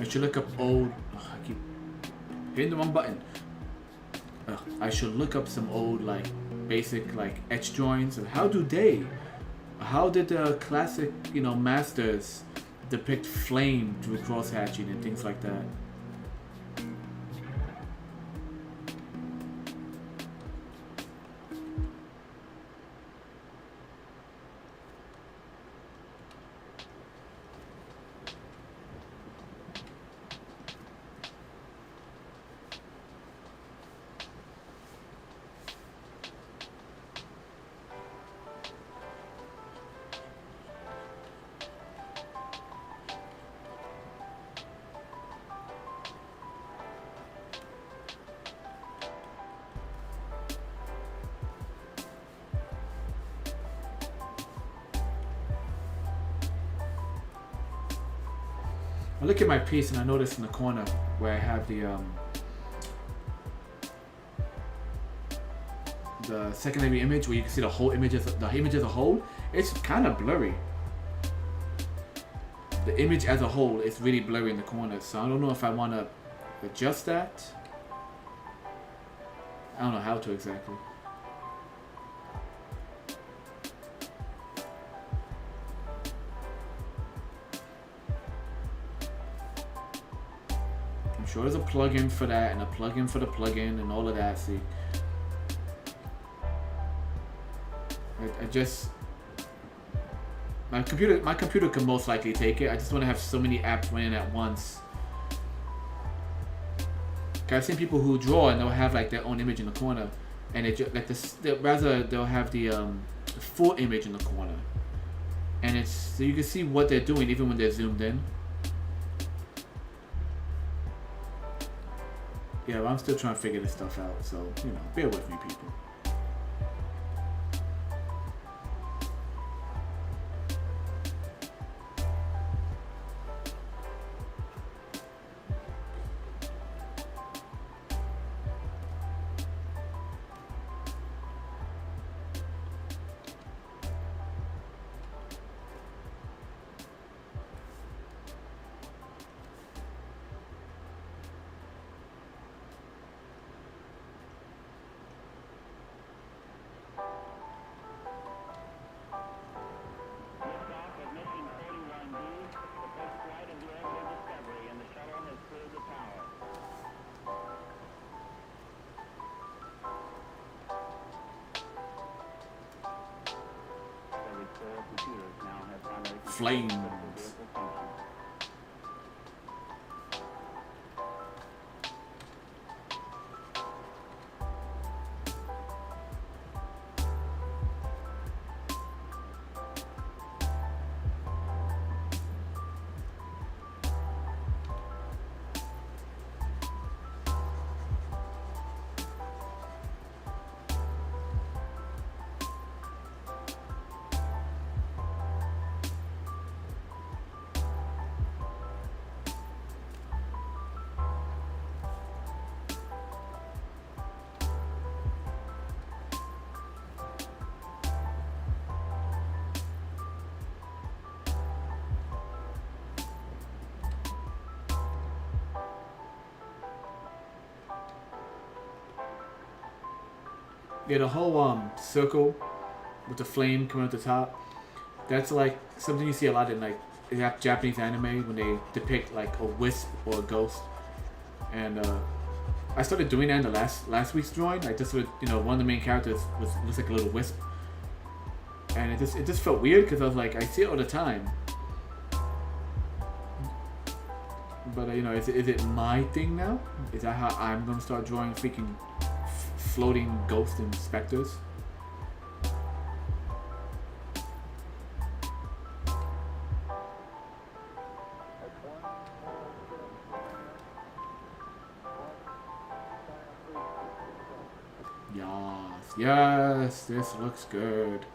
I should look up old. I keep hitting the wrong button. I should look up some old like basic like etch drawings and how did the classic masters depict flame through cross hatching and things like that. I look at my piece and I notice in the corner where I have the secondary image where you can see the whole image as a whole. It's kind of blurry. The image as a whole is really blurry in the corners, so I don't know if I want to adjust that. I don't know how to exactly. I'm sure there's a plugin for that and a plugin for the plugin and all of that. See, I just my computer can most likely take it. I just want to have so many apps running at once. I've seen people who draw and they'll have like their own image in the corner, and it like they'll have the full image in the corner, and it's so you can see what they're doing even when they're zoomed in. Yeah, well, I'm still trying to figure this stuff out, so bear with me, people. Flames. Yeah, the whole circle with the flame coming at the top, that's like something you see a lot in like Japanese anime when they depict like a wisp or a ghost. And I started doing that in the last week's drawing. I just would, you know, one of the main characters looks like a little wisp, and it just felt weird because I was like, I see it all the time. But you know, is it my thing now? Is that how I'm gonna start drawing freaking floating ghosts and specters? Yes, this looks good.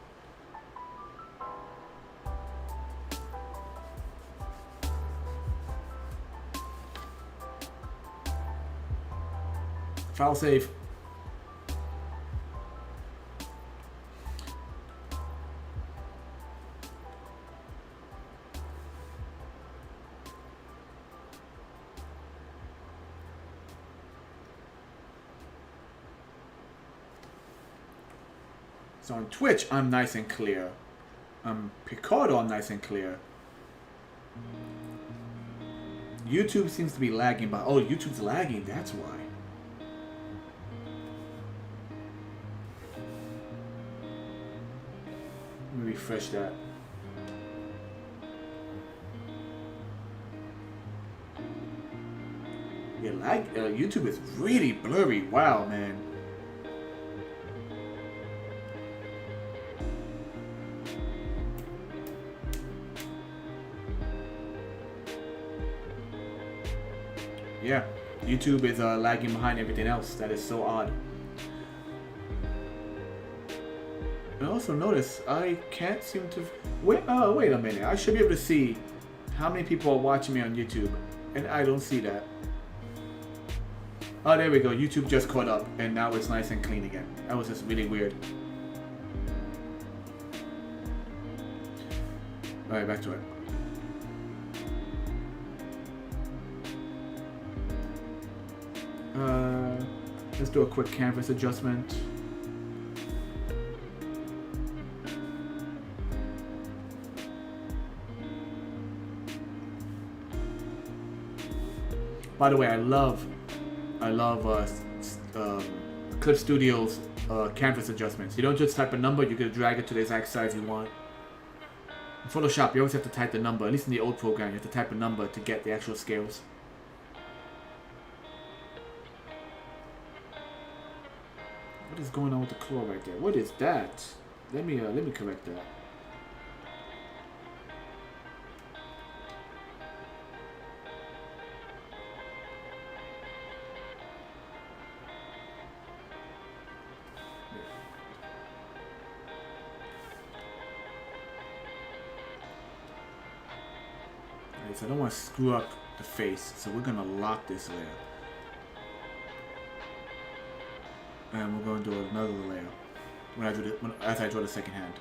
File save. So on Twitch, I'm nice and clear. Picardo, I'm nice and clear. YouTube seems to be lagging, but oh, YouTube's lagging, that's why. Let me refresh that. Yeah, YouTube is really blurry. Wow, man. Yeah, YouTube is lagging behind everything else. That is so odd. And also notice I can't seem to wait. Oh, wait a minute. I should be able to see how many people are watching me on YouTube, and I don't see that. Oh, there we go. YouTube just caught up, and now it's nice and clean again. That was just really weird. All right, back to it. Let's do a quick canvas adjustment. By the way, I love Clip Studio's canvas adjustments. You don't just type a number, you can drag it to the exact size you want. In Photoshop, you always have to type the number. At least in the old program, you have to type a number to get the actual scales. What is going on with the claw right there? What is that? Let me correct that. Alright, so I don't want to screw up the face, so we're gonna lock this layer. And we're going to do another layer as I draw the second hand.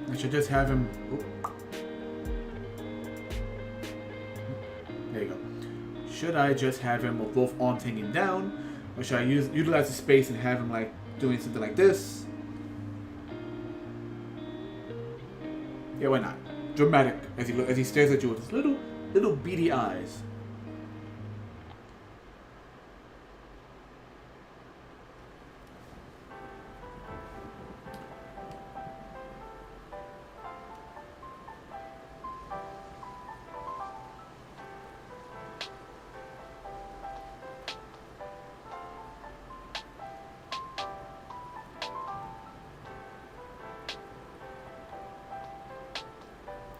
I should just have him. Oh. There you go. Should I just have him with both arms hanging down, or should I utilize the space and have him like doing something like this? Yeah, why not? Dramatic as he stares at you with his little beady eyes.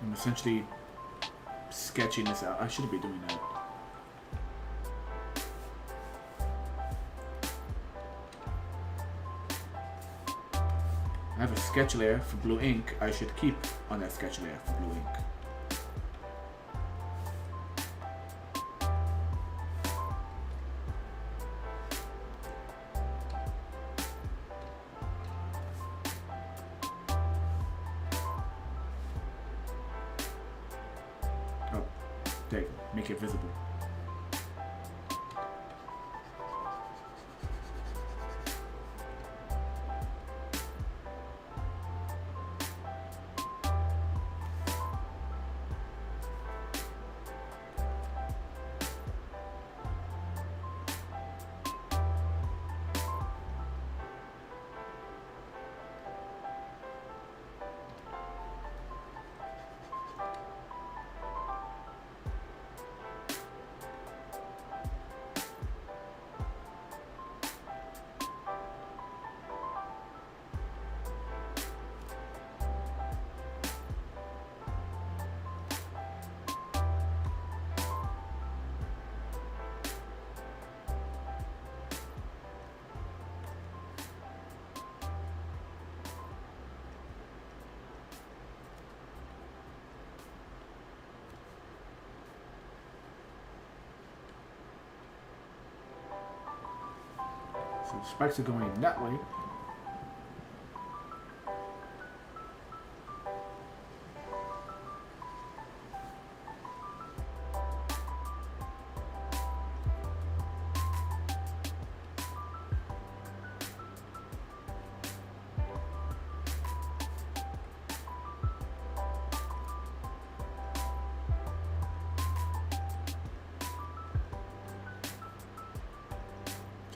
I'm essentially sketching this out. I shouldn't be doing that. I have a sketch layer for blue ink. I should keep on that sketch layer for blue ink. Oh, there you go. Make it visible. So the spikes are going that way.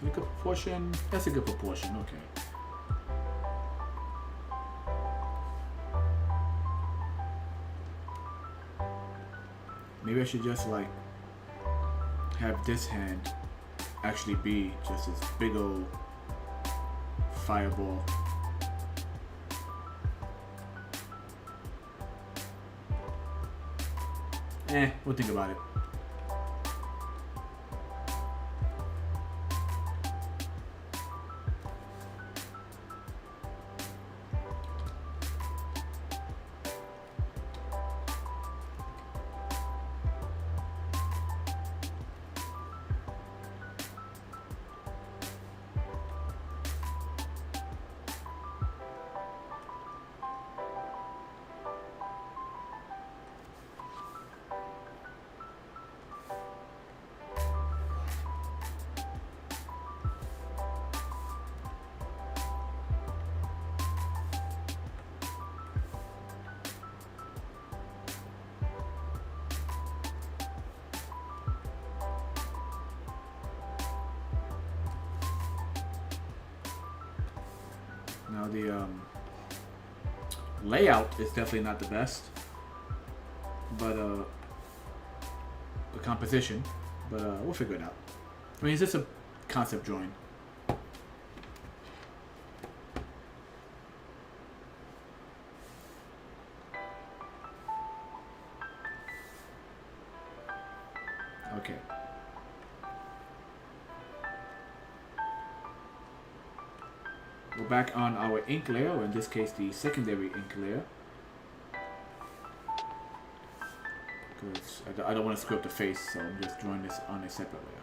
A good proportion. That's a good proportion. Okay. Maybe I should just like have this hand actually be just this big old fireball. We'll think about it. Now the layout is definitely not the best, but the composition, but we'll figure it out. I mean, it's just a concept drawing. Okay. We're back on our ink layer, or in this case the secondary ink layer. Because I don't want to screw up the face, so I'm just drawing this on a separate layer.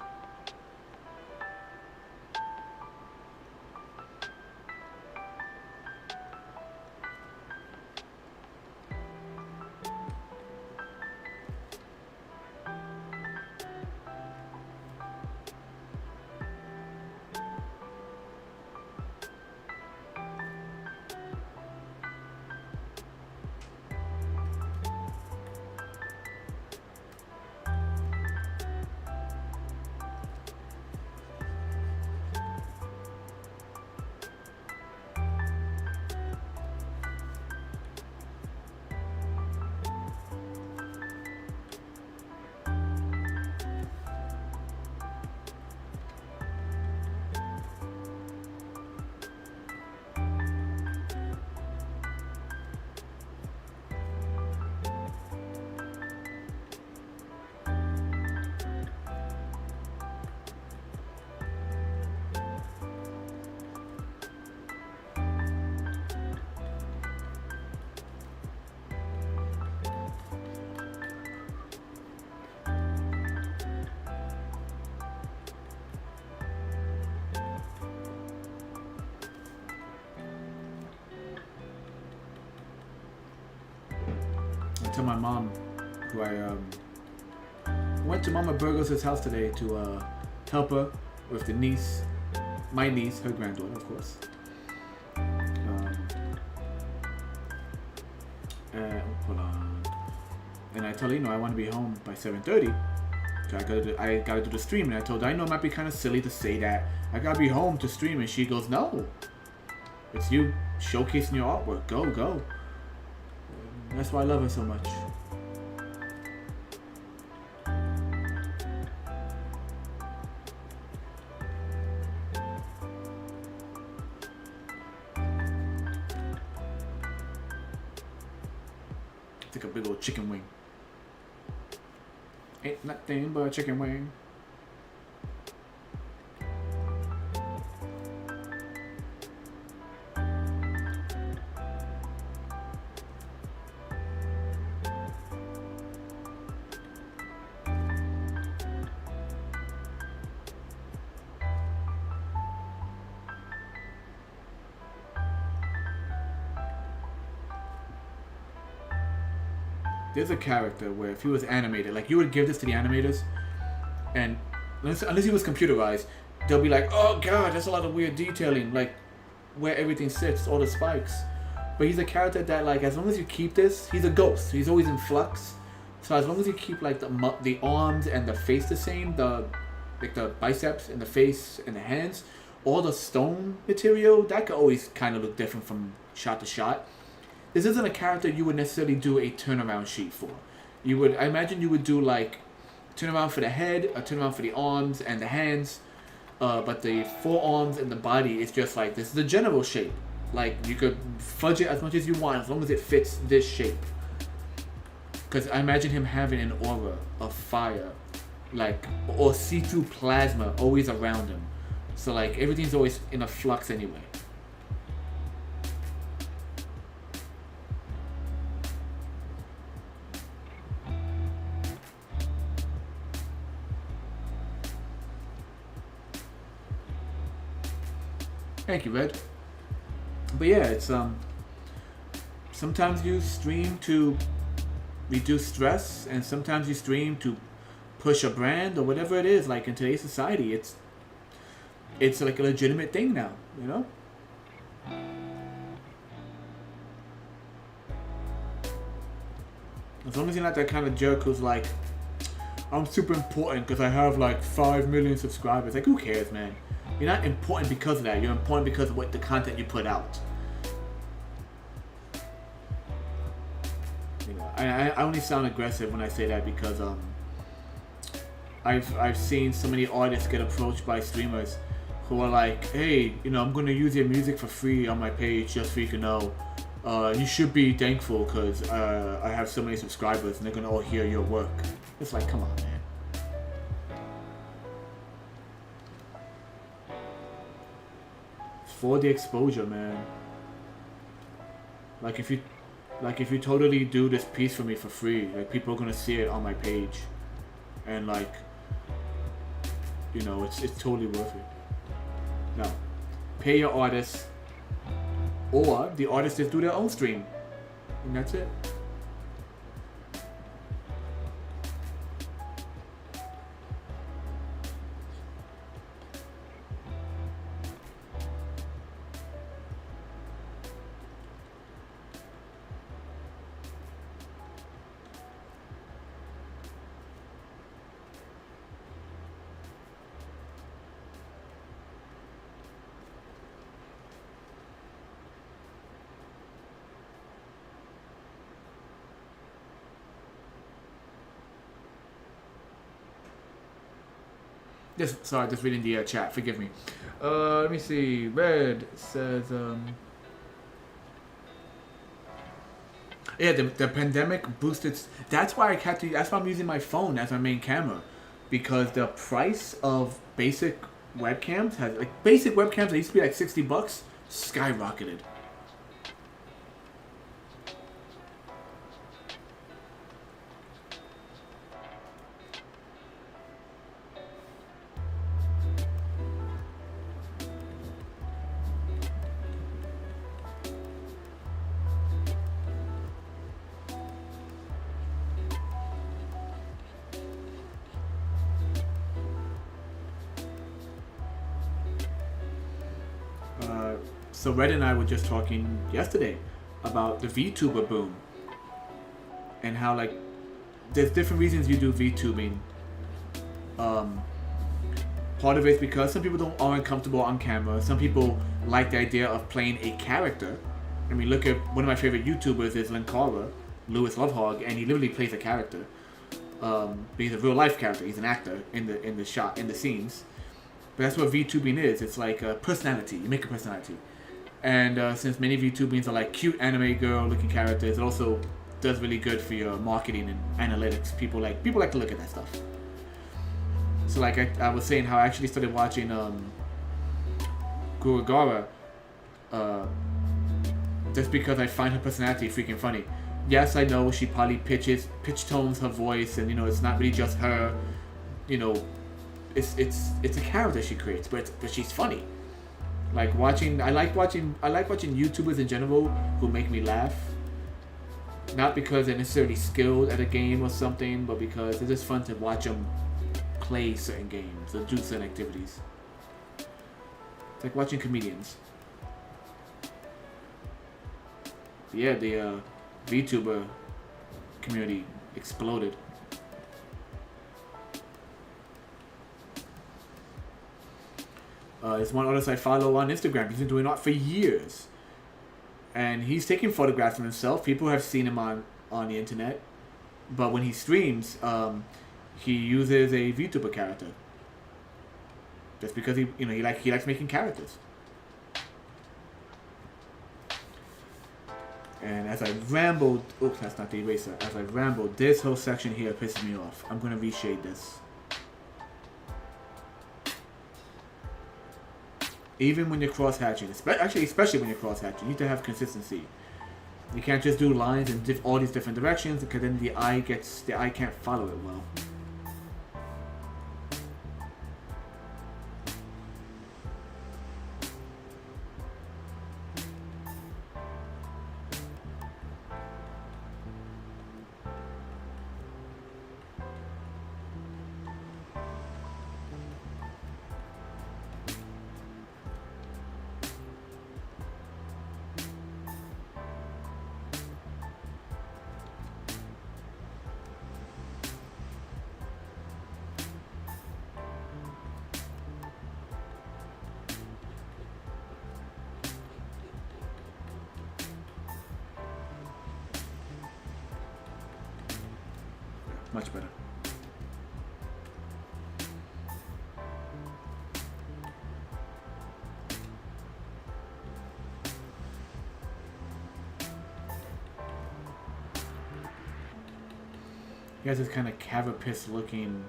to my mom, who I went to Mama Burgos' house today to help her with the niece, my niece, her granddaughter, of course. Hold on. And I told her, I want to be home by 7:30. So I gotta do the stream. And I told her, I know it might be kind of silly to say that I gotta be home to stream. And she goes, no. It's you showcasing your artwork. Go, go. That's why I love her so much. It's like a big old chicken wing. Ain't nothing but a chicken wing. There's a character where if he was animated, like you would give this to the animators, and unless he was computerized, they'll be like, oh god, there's a lot of weird detailing, like where everything sits, all the spikes. But he's a character that, like, as long as you keep this, he's a ghost. He's always in flux. So as long as you keep like the arms and the face the same, the biceps and the face and the hands, all the stone material that could always kind of look different from shot to shot. This isn't a character you would necessarily do a turnaround sheet for. I imagine you would do like turnaround for the head, a turnaround for the arms and the hands, but the forearms and the body is just like, this is the general shape. Like, you could fudge it as much as you want as long as it fits this shape. Because I imagine him having an aura of fire, like, or see-through plasma always around him. So like everything's always in a flux anyway. Thank you, Red. But yeah, it's sometimes you stream to reduce stress, and sometimes you stream to push a brand or whatever it is. Like in today's society, it's like a legitimate thing now, you know? As long as you're not that kind of jerk who's like, I'm super important because I have like 5 million subscribers. Like, who cares, man? You're not important because of that. You're important because of what the content you put out. You know, I only sound aggressive when I say that because I've seen so many artists get approached by streamers who are like, hey, I'm gonna use your music for free on my page just so you can know. You should be thankful because I have so many subscribers and they're gonna all hear your work. It's like, come on, man. For the exposure, man. Like if you totally do this piece for me for free, like people are gonna see it on my page, and like, it's totally worth it. Now, pay your artists, or the artists just do their own stream, and that's it. Just reading the chat. Forgive me. Let me see. Red says, yeah, the pandemic boosted. That's why that's why I'm using my phone as my main camera, because the price of basic webcams that used to be like $60 skyrocketed. So Red and I were just talking yesterday about the VTuber boom and how like there's different reasons you do VTubing. Part of it is because some people aren't comfortable on camera. Some people like the idea of playing a character. I mean, look at one of my favorite YouTubers is Linkara, Lewis Lovehog, and he literally plays a character. He's a real life character. He's an actor in the scenes. But that's what VTubing is. It's like a personality. You make a personality. And since many VTubings are like cute anime girl looking characters, it also does really good for your marketing and analytics. People like to look at that stuff. So like I was saying how I actually started watching Gurugara just because I find her personality freaking funny. Yes, I know she probably pitch tones her voice, and it's not really just her. It's a character she creates, but she's funny. I like watching YouTubers in general who make me laugh. Not because they're necessarily skilled at a game or something, but because it's just fun to watch them play certain games or do certain activities. It's like watching comedians. But yeah, the VTuber community exploded. There's one artist I follow on Instagram. He's been doing art for years. And he's taking photographs of himself. People have seen him on the internet. But when he streams, he uses a VTuber character. Just because he likes making characters. And as I rambled, oops, that's not the eraser. As I rambled, this whole section here pisses me off. I'm gonna reshade this. Even when you're cross-hatching, especially when you're cross-hatching, you need to have consistency. You can't just do lines in all these different directions, because then the eye can't follow it well. Much better. He has this kind of carapace looking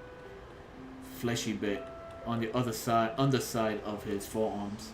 fleshy bit on the underside of his forearms.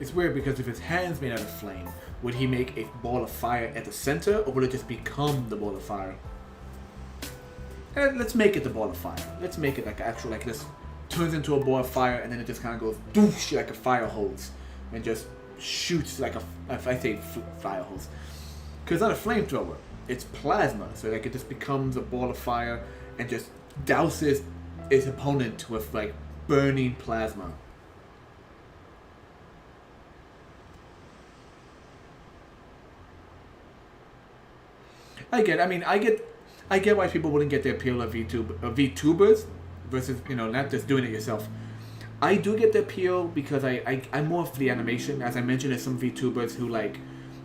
It's weird because if his hand's made out of flame, would he make a ball of fire at the center, or would it just become the ball of fire? And let's make it the ball of fire. Let's make it like actual, like this turns into a ball of fire, and then it just kind of goes doosh like a fire hose, and just shoots like if I say fire hose, because it's not a flamethrower, it's plasma, so like it just becomes a ball of fire and just douses its opponent with like burning plasma. I get why people wouldn't get the appeal of VTubers, versus, you know, not just doing it yourself. I do get the appeal because I'm more for the animation. As I mentioned, there's some VTubers who like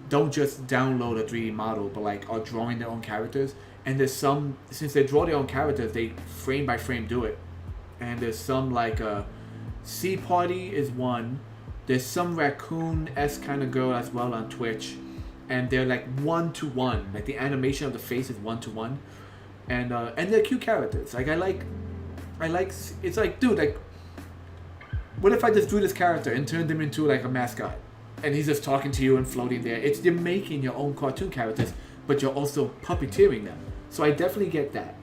don't just download a 3D model, but like are drawing their own characters. And there's some, since they draw their own characters, they frame by frame do it. And there's some like Sea Party is one. There's some raccoon-esque kind of girl as well on Twitch, and they're like 1-to-1. Like the animation of the face is 1-to-1, and they're cute characters. Like I like. It's like, dude, like, what if I just drew this character and turned him into like a mascot, and he's just talking to you and floating there? It's you're making your own cartoon characters, but you're also puppeteering them. So I definitely get that,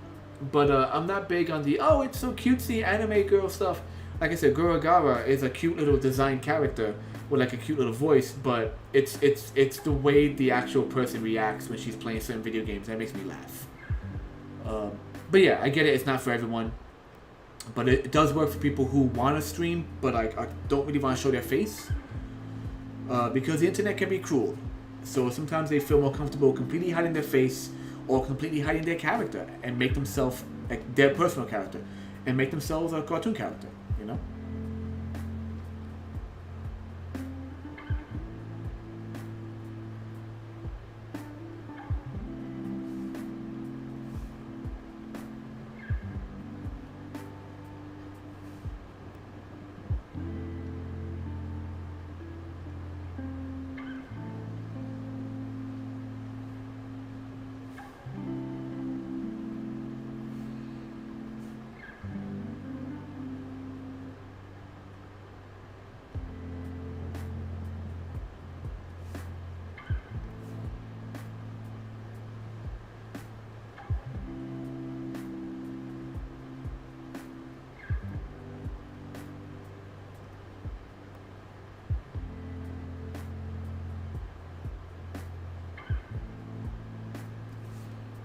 but I'm not big on the it's so cutesy anime girl stuff. Like I said, Guragara is a cute little design character with like a cute little voice, but it's the way the actual person reacts when she's playing certain video games that makes me laugh. But yeah, I get it. It's not for everyone, but it does work for people who want to stream, but I don't really want to show their face because the internet can be cruel. So sometimes they feel more comfortable completely hiding their face or completely hiding their character and make themselves like their personal character and make themselves a cartoon character. You know?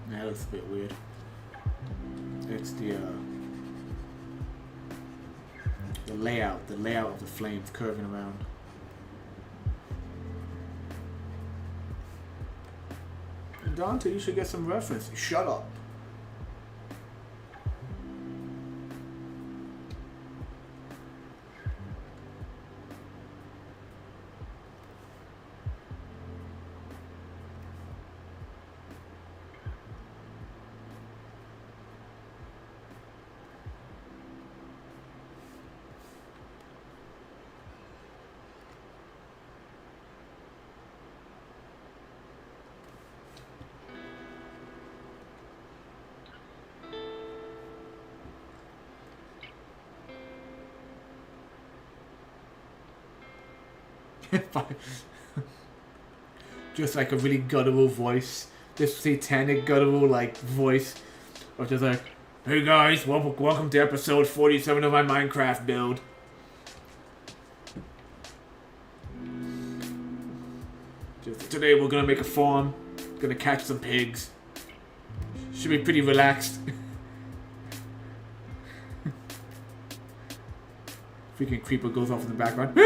That looks a bit weird. It's the layout of the flames curving around. Dante, you should get some reference. Shut up. Just like a really guttural voice, this satanic guttural like voice, or just like, "Hey guys, welcome to episode 47 of my Minecraft build." Just today we're gonna make a farm, gonna catch some pigs. Should be pretty relaxed. Freaking creeper goes off in the background.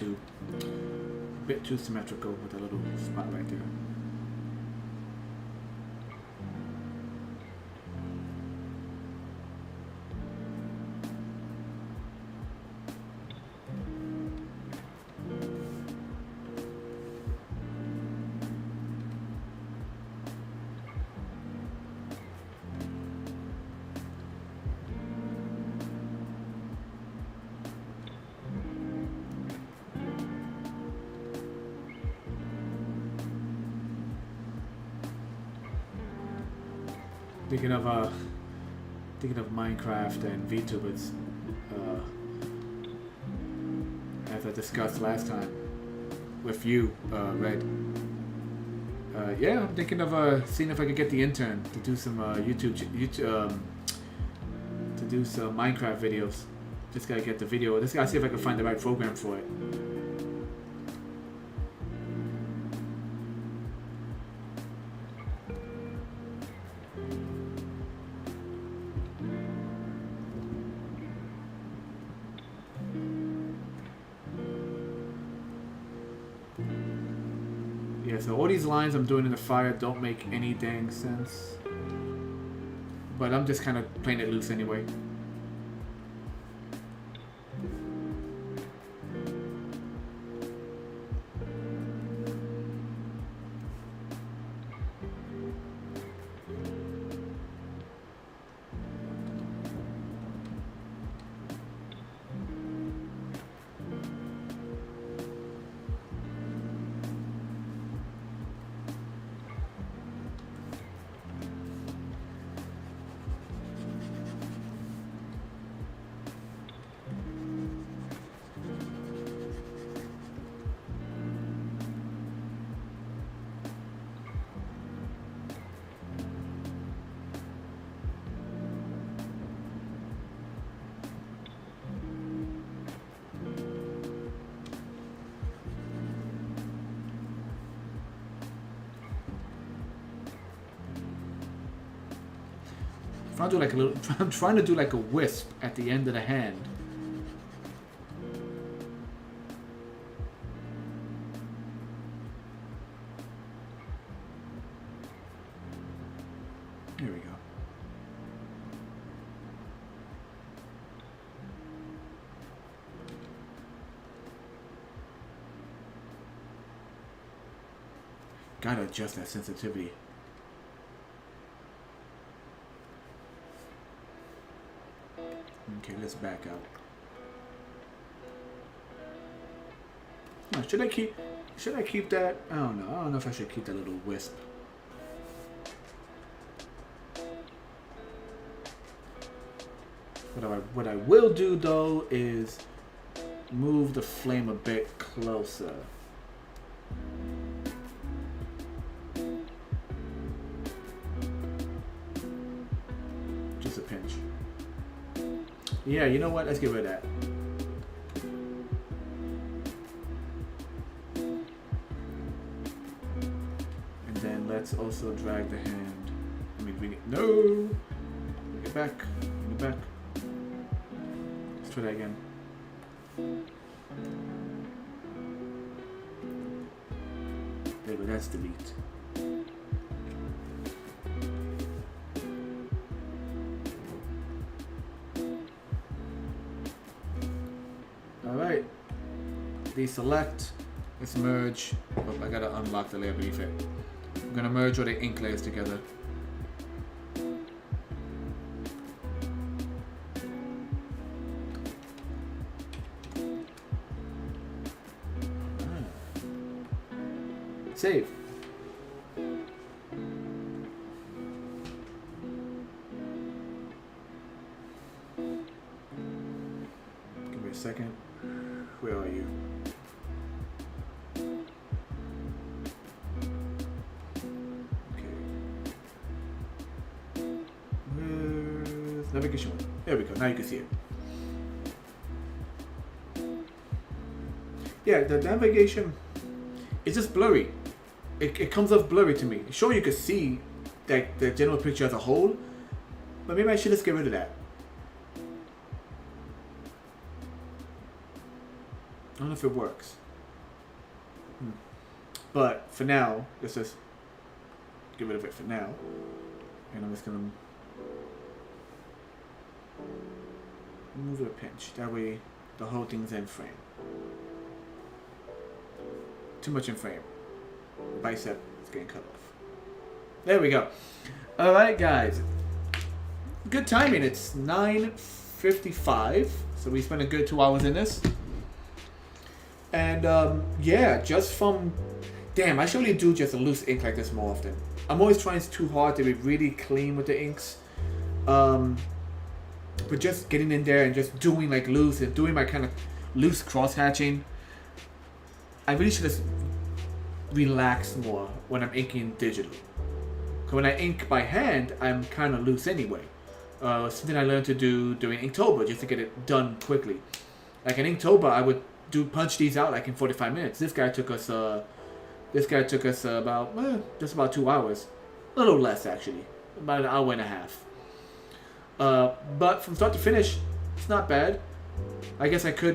too symmetrical with a little spot right there. Thinking of Minecraft and VTubers, as I discussed last time with you, Red. Yeah, I'm thinking of seeing if I could get the intern to do some YouTube to do some Minecraft videos. Just gotta get the video. Just gotta see if I can find the right program for it. Yeah, so all these lines I'm doing in the fire don't make any dang sense. But I'm just kind of playing it loose anyway. I'm trying to do like a wisp at the end of the hand. Here we go. Gotta adjust that sensitivity. Okay, let's back out. Oh, should I keep that? I don't know. I don't know if I should keep that little wisp. What I will do though is move the flame a bit closer. Just a pinch. Yeah, you know what? Let's get rid of that. And then let's also drag the hand. I mean, bring it. No! Bring it back. Bring it back. Let's try that again. There we go. That's delete. Alright, deselect, let's merge. Oh, I gotta unlock the layer beneath it. I'm gonna merge all the ink layers together. Save. Give me a second. Where are you? Okay. Where's navigation? There we go. Now you can see it. Yeah, the navigation is just blurry. It comes off blurry to me. Sure, you can see that the general picture as a whole, but maybe I should just get rid of that. don't know if it works. But for now, let's just get rid of it for now. And I'm just gonna move it a pinch. That way the whole thing's in frame. Too much in frame. Bicep is getting cut off. There we go. Alright guys. Good timing. It's 9:55. So we spent a good 2 hours in this. And yeah, just from... Damn, I should really do just a loose ink like this more often. I'm always trying too hard to be really clean with the inks. But just getting in there and just doing like loose and doing my kind of loose cross hatching. I really should just relax more when I'm inking digitally. Because when I ink by hand, I'm kind of loose anyway. Something I learned to do doing Inktober just to get it done quickly. Like in Inktober, I would punch these out like in 45 minutes. This guy took us about just about 2 hours, a little less actually, about an hour and a half. But from start to finish, it's not bad. I guess I could,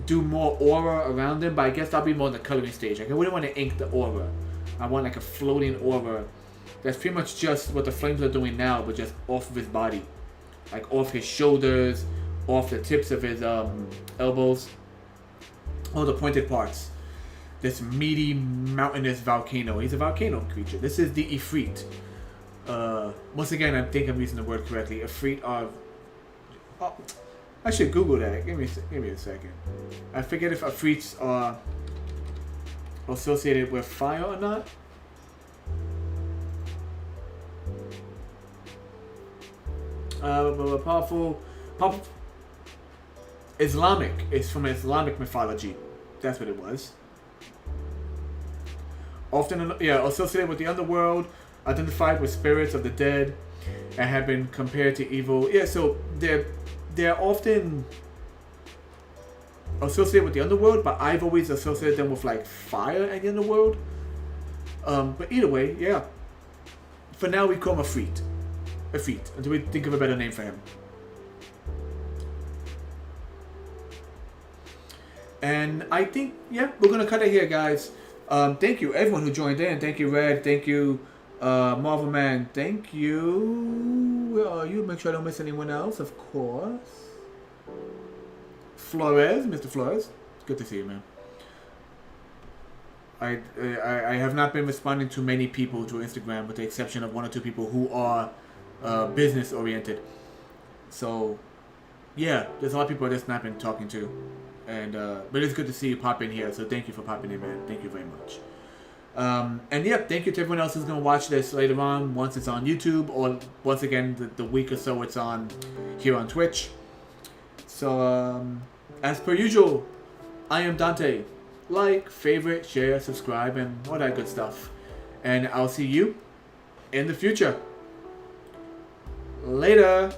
do more aura around him, but I guess that'll be more in the coloring stage. Like I wouldn't want to ink the aura. I want like a floating aura. That's pretty much just what the flames are doing now, but just off of his body, like off his shoulders, off the tips of his elbows, all the pointed parts. This meaty, mountainous volcano. He's a volcano creature. This is the Ifrit. Once again, I think I'm using the word correctly. Ifrit are... Oh, I should Google that. Give me a second. I forget if Afrits are associated with fire or not. Powerful... Islamic. It's from Islamic mythology. That's what it was. Often, associated with the underworld, identified with spirits of the dead, and have been compared to evil. Yeah, so they're often associated with the underworld, but I've always associated them with like fire and the underworld. But either way, yeah. For now, we call him Ifrit, until we think of a better name for him. And I think, yeah, we're gonna cut it here, guys. Thank you everyone who joined in. Thank you, Red. Thank you, Marvel Man. Thank you. Where are you? Make sure I don't miss anyone else, of course. Flores, Mr. Flores. Good to see you, man. I have not been responding to many people through Instagram, with the exception of 1 or 2 people who are business oriented. So, yeah, there's a lot of people I just not been talking to. And but it's good to see you pop in here, so thank you for popping in, man. Thank you very much. And yeah, thank you to everyone else who's going to watch this later on, once it's on YouTube, or once again, the week or so it's on here on Twitch. So, as per usual, I am Dante. Like, favorite, share, subscribe, and all that good stuff. And I'll see you in the future. Later.